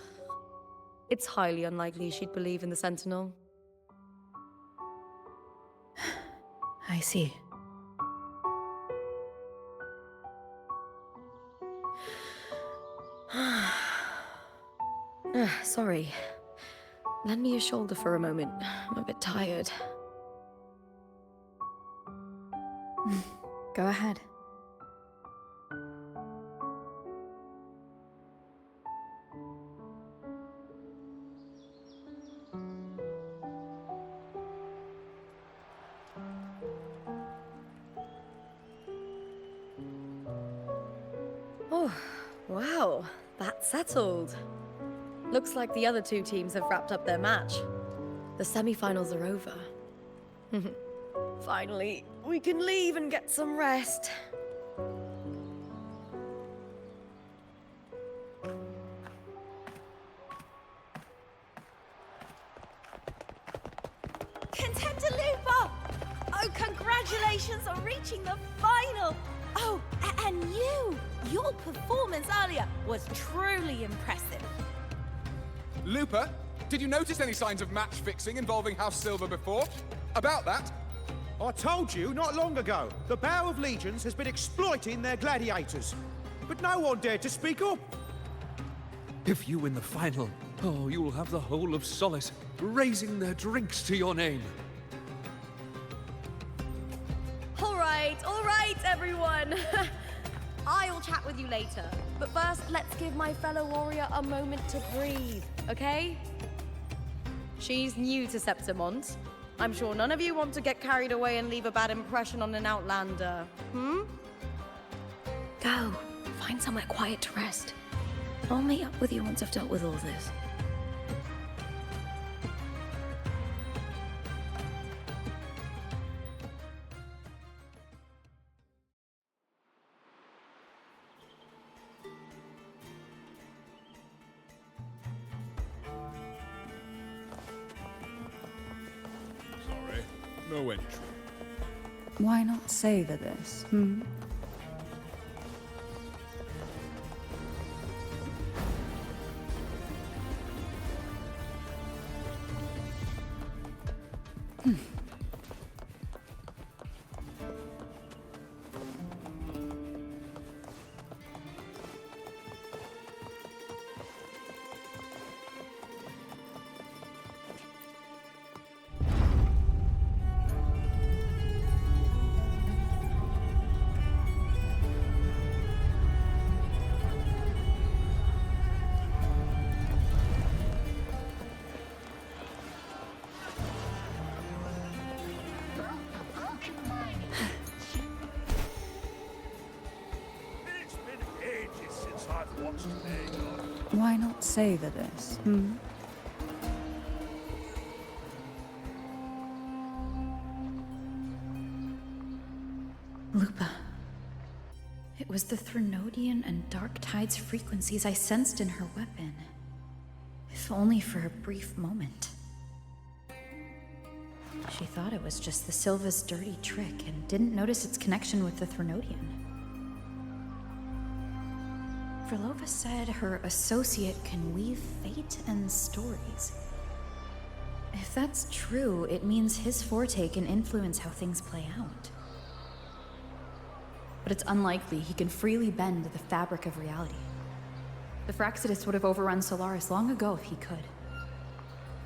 [SPEAKER 14] It's highly unlikely she'd believe in the Sentinel.
[SPEAKER 4] I see.
[SPEAKER 14] Sorry. Lend me your shoulder for a moment. I'm a bit tired.
[SPEAKER 4] Go ahead.
[SPEAKER 14] Oh, wow. That's settled. Looks like the other 2 teams have wrapped up their match. The semi-finals are over. Finally, we can leave and get some rest.
[SPEAKER 3] Contender Lupa! Oh, congratulations on reaching the final! Oh, and your performance earlier was truly impressive.
[SPEAKER 17] Lupa, did you notice any signs of match fixing involving House Silver before? About that?
[SPEAKER 10] I told you not long ago, the Bow of Legions has been exploiting their gladiators. But no one dared to speak up.
[SPEAKER 16] If you win the final, oh, you will have the whole of Solace raising their drinks to your name.
[SPEAKER 5] All right, everyone. I'll chat with you later. But first, let's give my fellow warrior a moment to breathe, okay? She's new to Septimont. I'm sure none of you want to get carried away and leave a bad impression on an outlander, hmm?
[SPEAKER 4] Go. Find somewhere quiet to rest. I'll meet up with you once I've dealt with all this.
[SPEAKER 17] Sorry, no entry.
[SPEAKER 7] Why not savor this, hmm? Why not savor this, hmm?
[SPEAKER 4] Lupa. It was the Threnodian and Dark Tide's frequencies I sensed in her weapon. If only for a brief moment. She thought it was just the Silva's dirty trick and didn't notice its connection with the Threnodian. Verlova said her associate can weave fate and stories. If that's true, it means his forte can influence how things play out. But it's unlikely he can freely bend the fabric of reality. The Fraxidus would have overrun Solaris long ago if he could.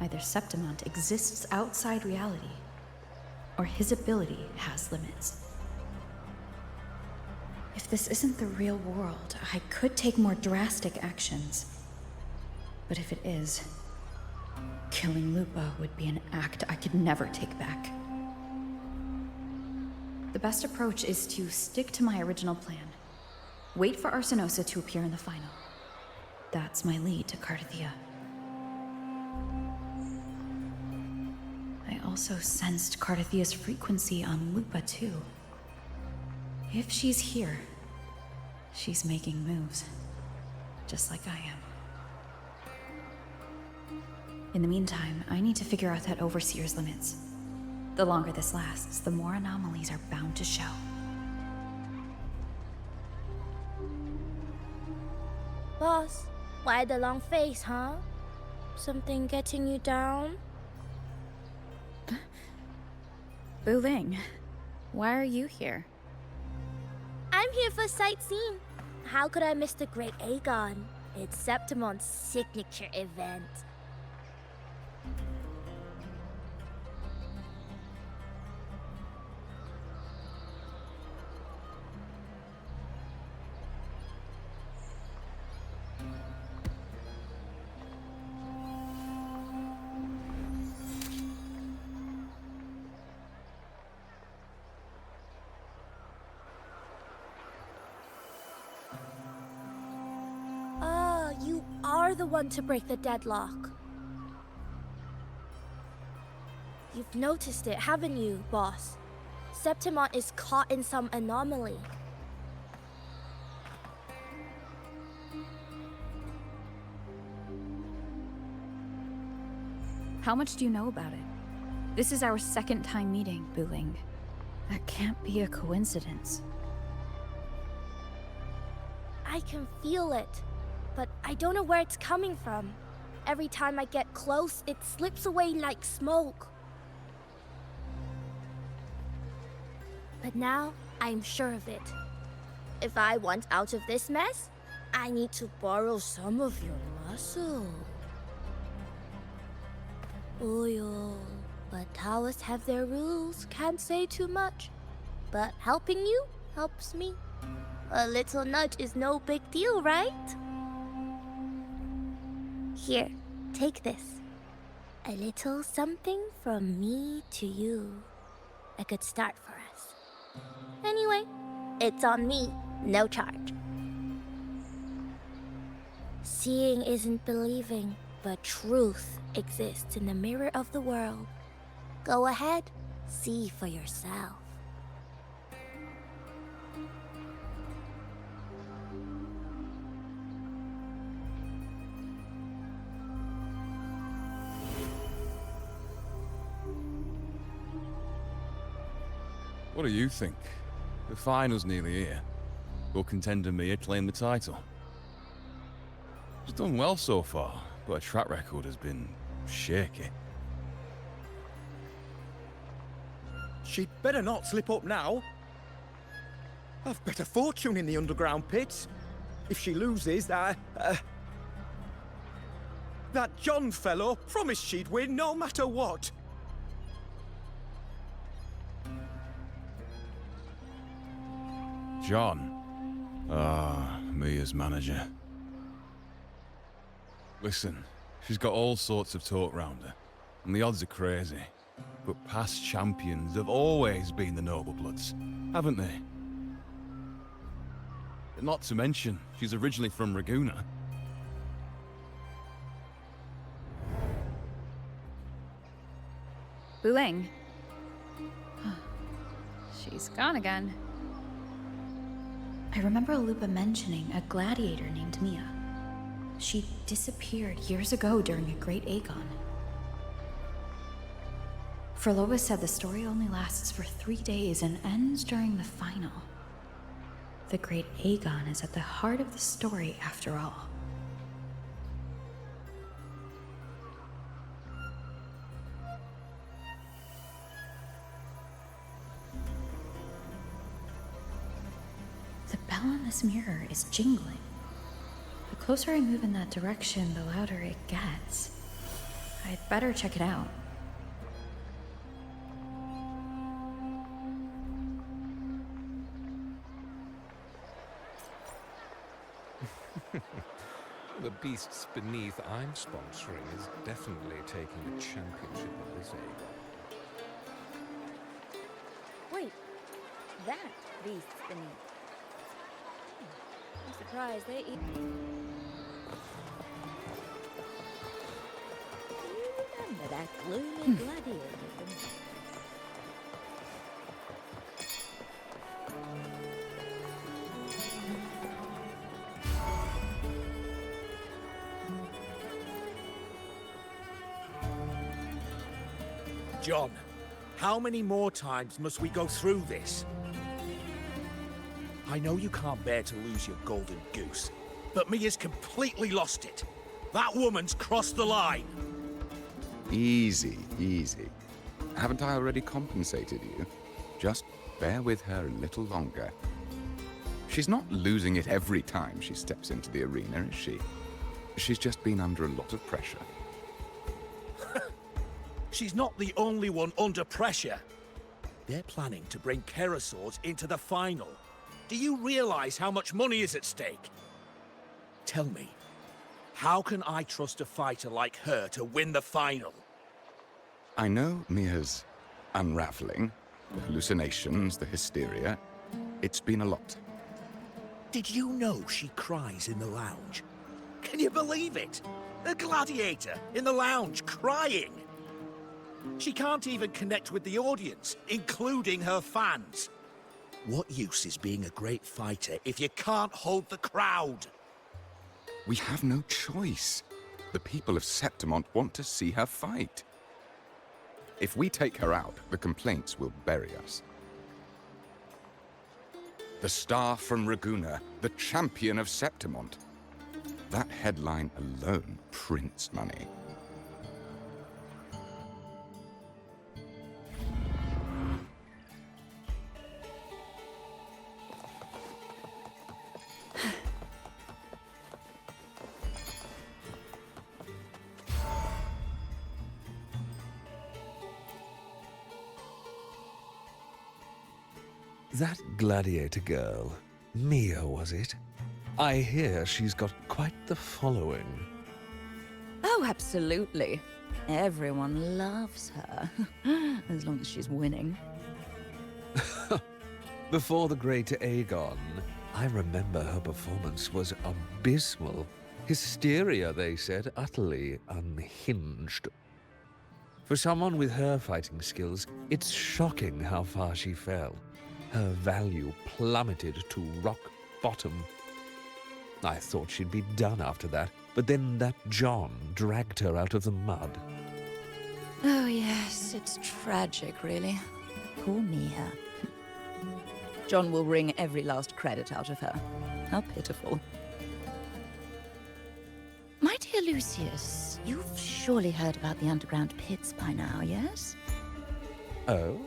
[SPEAKER 4] Either Septimont exists outside reality, or his ability has limits. If this isn't the real world, I could take more drastic actions. But if it is, killing Lupa would be an act I could never take back. The best approach is to stick to my original plan. Wait for Arsenosa to appear in the final. That's my lead to Cardathia. I also sensed Cardathia's frequency on Lupa too. If she's here, she's making moves, just like I am. In the meantime, I need to figure out that Overseer's limits. The longer this lasts, the more anomalies are bound to show.
[SPEAKER 11] Boss, why the long face, huh? Something getting you down?
[SPEAKER 4] Buling, why are you here?
[SPEAKER 11] I'm here for sightseeing. How could I miss the Great Aegon? It's Septimont's signature event. You are the one to break the deadlock. You've noticed it, haven't you, boss? Septimont is caught in some anomaly.
[SPEAKER 4] How much do you know about it? This is our second time meeting, Buling. That can't be a coincidence.
[SPEAKER 11] I can feel it, but I don't know where it's coming from. Every time I get close, it slips away like smoke. But now, I'm sure of it. If I want out of this mess, I need to borrow some of your muscle. Oil. But Taoists have their rules, can't say too much. But helping you helps me. A little nudge is no big deal, right? Here, take this. A little something from me to you. A good start for us. Anyway, it's on me, no charge. Seeing isn't believing, but truth exists in the mirror of the world. Go ahead, see for yourself.
[SPEAKER 17] What do you think? The final's nearly here. Will contender Mia claim the title? She's done well so far, but her track record has been shaky.
[SPEAKER 8] She'd better not slip up now. I've bet a fortune in the underground pits. If she loses, that John fellow promised she'd win no matter what.
[SPEAKER 17] John. Mia's manager. Listen, she's got all sorts of talk round her, and the odds are crazy. But past champions have always been the noble bloods, haven't they? Not to mention, she's originally from Raguna.
[SPEAKER 4] Buling. She's gone again. I remember Lupa mentioning a gladiator named Mia. She disappeared years ago during a Great Aegon. Frolova said the story only lasts for 3 days and ends during the final. The Great Aegon is at the heart of the story after all. The bell on this mirror is jingling. The closer I move in that direction, the louder it gets. I'd better check it out.
[SPEAKER 16] The beasts beneath I'm sponsoring is definitely taking the championship of this Aegon.
[SPEAKER 19] Wait, that beast's beneath. I'm surprised they eat. You remember that gloomy gladiator?
[SPEAKER 8] John, how many more times must we go through this? I know you can't bear to lose your golden goose, but Mia's completely lost it. That woman's crossed the line.
[SPEAKER 15] Easy, easy. Haven't I already compensated you? Just bear with her a little longer. She's not losing it every time she steps into the arena, is she? She's just been under a lot of pressure.
[SPEAKER 8] She's not the only one under pressure. They're planning to bring Kerasaurs into the final. Do you realize how much money is at stake? Tell me, how can I trust a fighter like her to win the final?
[SPEAKER 15] I know Mia's unraveling, the hallucinations, the hysteria. It's been a lot.
[SPEAKER 8] Did you know she cries in the lounge? Can you believe it? A gladiator in the lounge crying! She can't even connect with the audience, including her fans. What use is being a great fighter if you can't hold the crowd?
[SPEAKER 15] We have no choice. The people of Septimont want to see her fight. If we take her out, the complaints will bury us. The star from Raguna, the champion of Septimont. That headline alone prints money.
[SPEAKER 16] That gladiator girl, Mia, was it? I hear she's got quite the following.
[SPEAKER 4] Oh, absolutely. Everyone loves her, as long as she's winning.
[SPEAKER 16] Before the great Aegon, I remember her performance was abysmal. Hysteria, they said, utterly unhinged. For someone with her fighting skills, it's shocking how far she fell. Her value plummeted to rock bottom. I thought she'd be done after that, but then that John dragged her out of the mud.
[SPEAKER 4] Oh yes, it's tragic, really. Poor Mia. John will wring every last credit out of her. How pitiful. My dear Lucius, you've surely heard about the underground pits by now, yes?
[SPEAKER 16] Oh?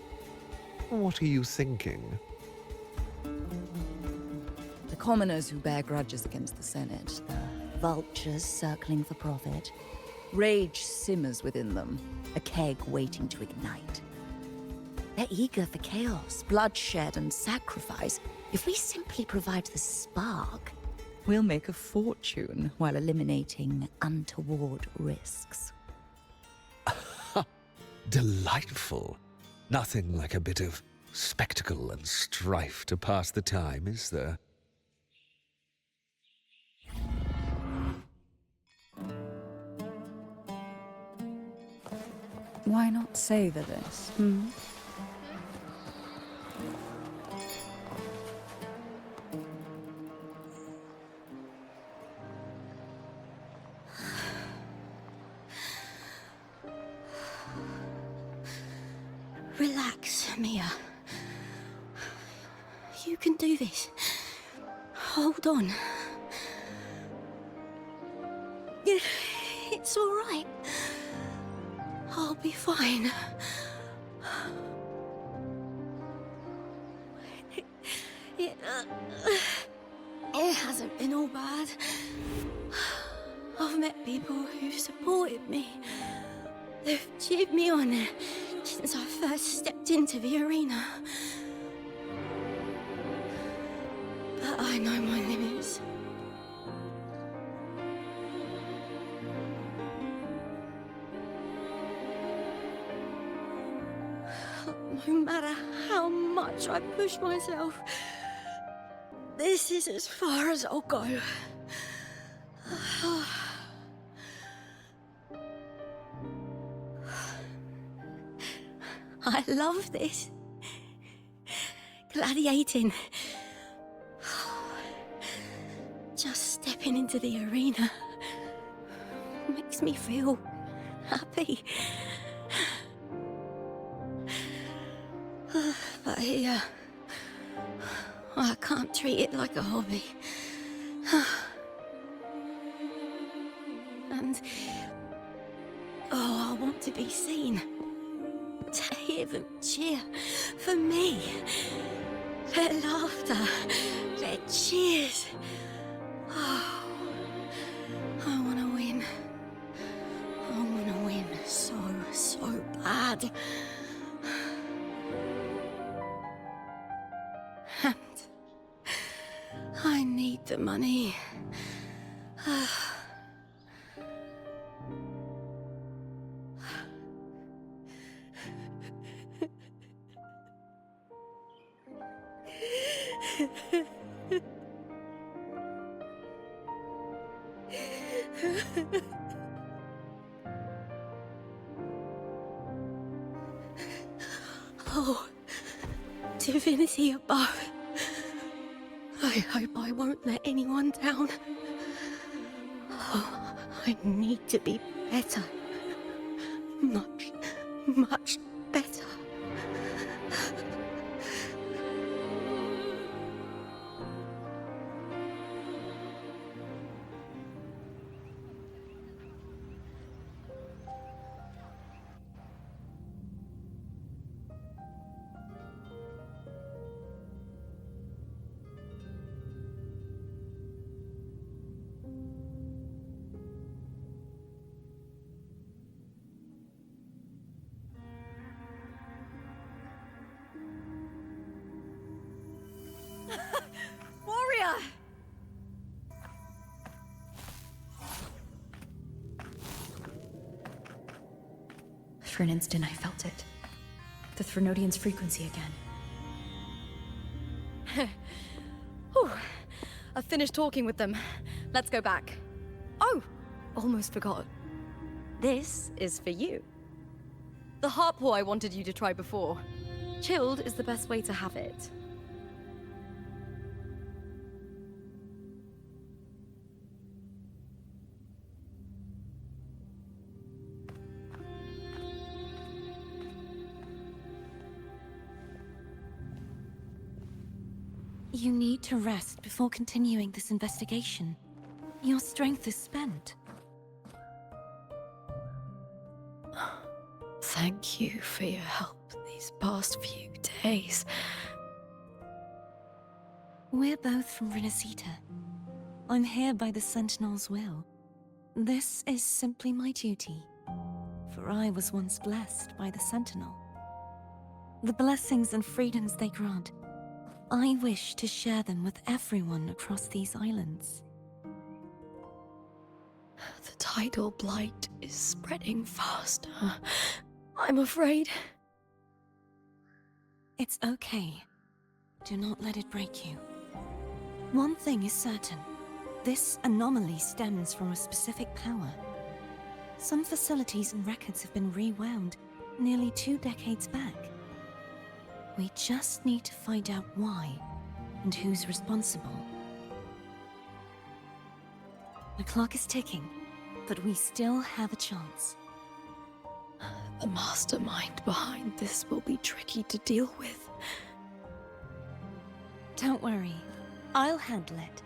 [SPEAKER 16] What are you thinking?
[SPEAKER 4] The commoners who bear grudges against the Senate, the vultures circling for profit. Rage simmers within them, a keg waiting to ignite. They're eager for chaos, bloodshed, and sacrifice. If we simply provide the spark, we'll make a fortune while eliminating untoward risks.
[SPEAKER 16] Delightful. Nothing like a bit of spectacle and strife to pass the time, is there?
[SPEAKER 7] Why not savor this, hmm?
[SPEAKER 11] Relax, Mia. You can do this. Hold on. It's all right. I'll be fine. It hasn't been all bad. I've met people who've supported me. They've cheered me on since I first stepped into the arena. But I know my limits. No matter how much I push myself, this is as far as I'll go. I love this. Gladiating. Just stepping into the arena makes me feel happy. But here, I can't treat it like a hobby. And, I want to be seen. To hear them cheer for me. Their laughter, their cheers. Oh, I want to win. I want to win so bad. And I need the money. Oh, divinity above. I hope I won't let anyone down. Oh, I need to be better. Much
[SPEAKER 14] Alia!
[SPEAKER 4] For an instant, I felt it. The Threnodian's frequency again.
[SPEAKER 14] Whew. I've finished talking with them. Let's go back. Oh! Almost forgot. This is for you. The heart pour I wanted you to try before. Chilled is the best way to have it.
[SPEAKER 9] You need to rest before continuing this investigation. Your strength is spent.
[SPEAKER 14] Thank you for your help these past few days.
[SPEAKER 9] We're both from Renacita. I'm here by the Sentinel's will. This is simply my duty, for I was once blessed by the Sentinel. The blessings and freedoms they grant, I wish to share them with everyone across these islands.
[SPEAKER 14] The tidal blight is spreading faster. I'm afraid.
[SPEAKER 9] It's okay. Do not let it break you. One thing is certain. This anomaly stems from a specific power. Some facilities and records have been rewound nearly 2 decades back. We just need to find out why and who's responsible. The clock is ticking, but we still have a chance.
[SPEAKER 14] The mastermind behind this will be tricky to deal with.
[SPEAKER 9] Don't worry, I'll handle it.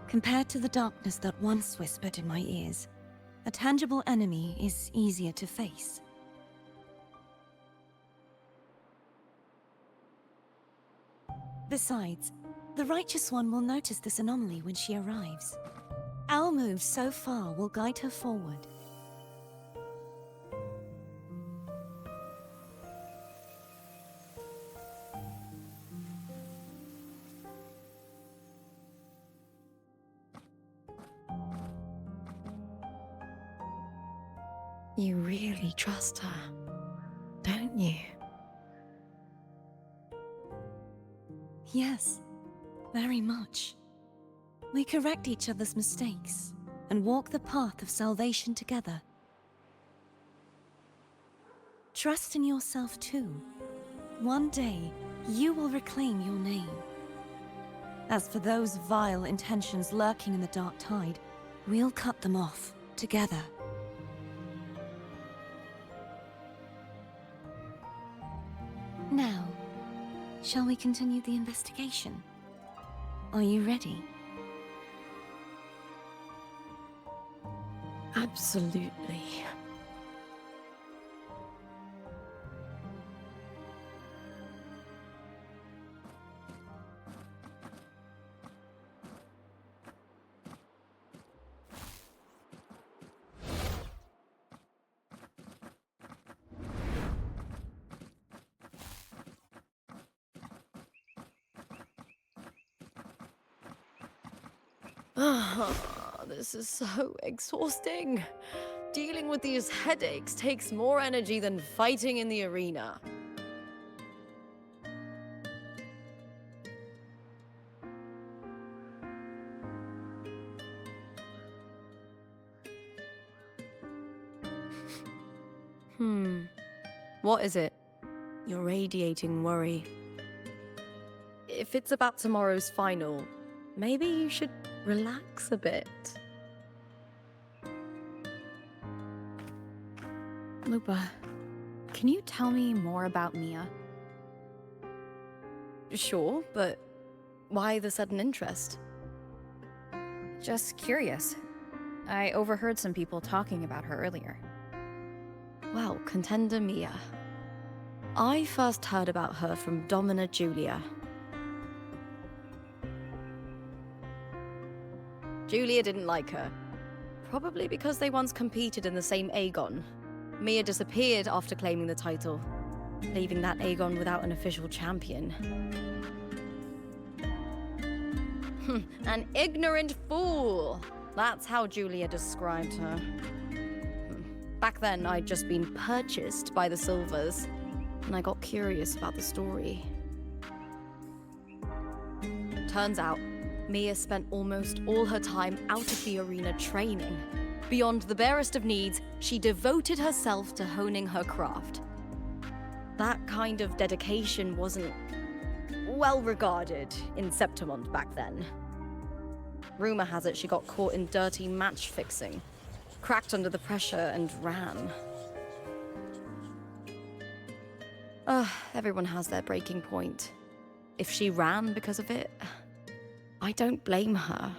[SPEAKER 9] Compared to the darkness that once whispered in my ears, a tangible enemy is easier to face. Besides, the Righteous One will notice this anomaly when she arrives. Our moves so far will guide her forward.
[SPEAKER 14] You really trust her, don't you?
[SPEAKER 9] Yes, very much. We correct each other's mistakes and walk the path of salvation together. Trust in yourself too. One day, you will reclaim your name. As for those vile intentions lurking in the dark tide, we'll cut them off together. Now, shall we continue the investigation? Are you ready?
[SPEAKER 14] Absolutely. This is so exhausting. Dealing with these headaches takes more energy than fighting in the arena. What is it? You're radiating worry. If it's about tomorrow's final, maybe you should relax a bit.
[SPEAKER 4] Lupa, can you tell me more about Mia?
[SPEAKER 14] Sure, but why the sudden interest?
[SPEAKER 4] Just curious. I overheard some people talking about her earlier.
[SPEAKER 14] Well, contender Mia. I first heard about her from Domina Julia. Julia didn't like her. Probably because they once competed in the same Aegon. Mia disappeared after claiming the title, leaving that Aegon without an official champion. An ignorant fool. That's how Julia described her. Back then, I'd just been purchased by the Silvers, and I got curious about the story. Turns out, Mia spent almost all her time out of the arena training. Beyond the barest of needs, she devoted herself to honing her craft. That kind of dedication wasn't well regarded in Septimont back then. Rumor has it she got caught in dirty match fixing, cracked under the pressure, and ran. Everyone has their breaking point. If she ran because of it, I don't blame her.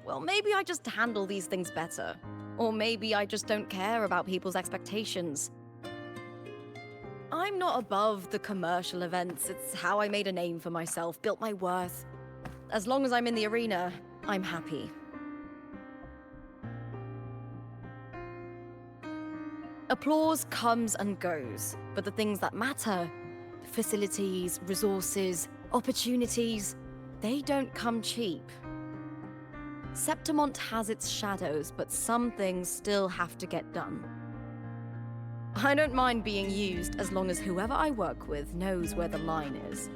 [SPEAKER 14] Well, maybe I just handle these things better. Or maybe I just don't care about people's expectations. I'm not above the commercial events. It's how I made a name for myself, built my worth. As long as I'm in the arena, I'm happy. Applause comes and goes, but the things that matter, facilities, resources, opportunities, they don't come cheap. Septimont has its shadows, but some things still have to get done. I don't mind being used as long as whoever I work with knows where the line is.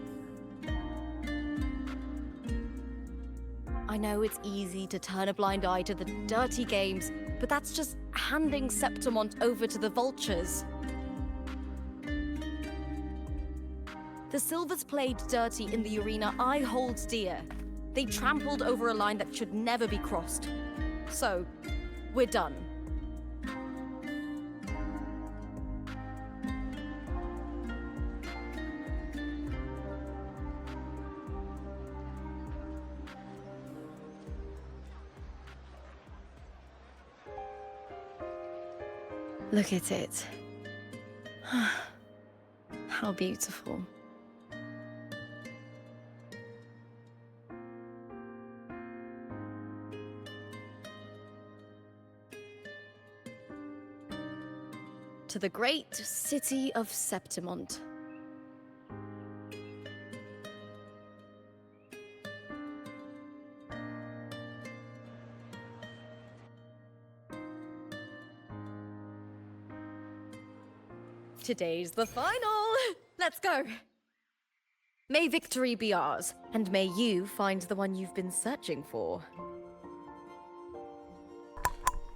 [SPEAKER 14] I know it's easy to turn a blind eye to the dirty games, but that's just handing Septimont over to the vultures. The Silvers played dirty in the arena I hold dear. They trampled over a line that should never be crossed. So, we're done. Look at it. How beautiful. To the great city of Septimont. Today's the final! Let's go! May victory be ours, and may you find the one you've been searching for.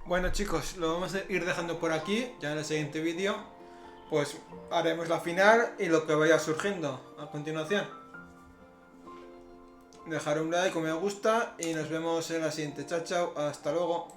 [SPEAKER 1] Bueno chicos, lo vamos a ir dejando por aquí. Ya en el siguiente vídeo pues haremos la final y lo que vaya surgiendo a continuación. Dejar un like o me gusta y nos vemos en la siguiente. Chao, chao, hasta luego.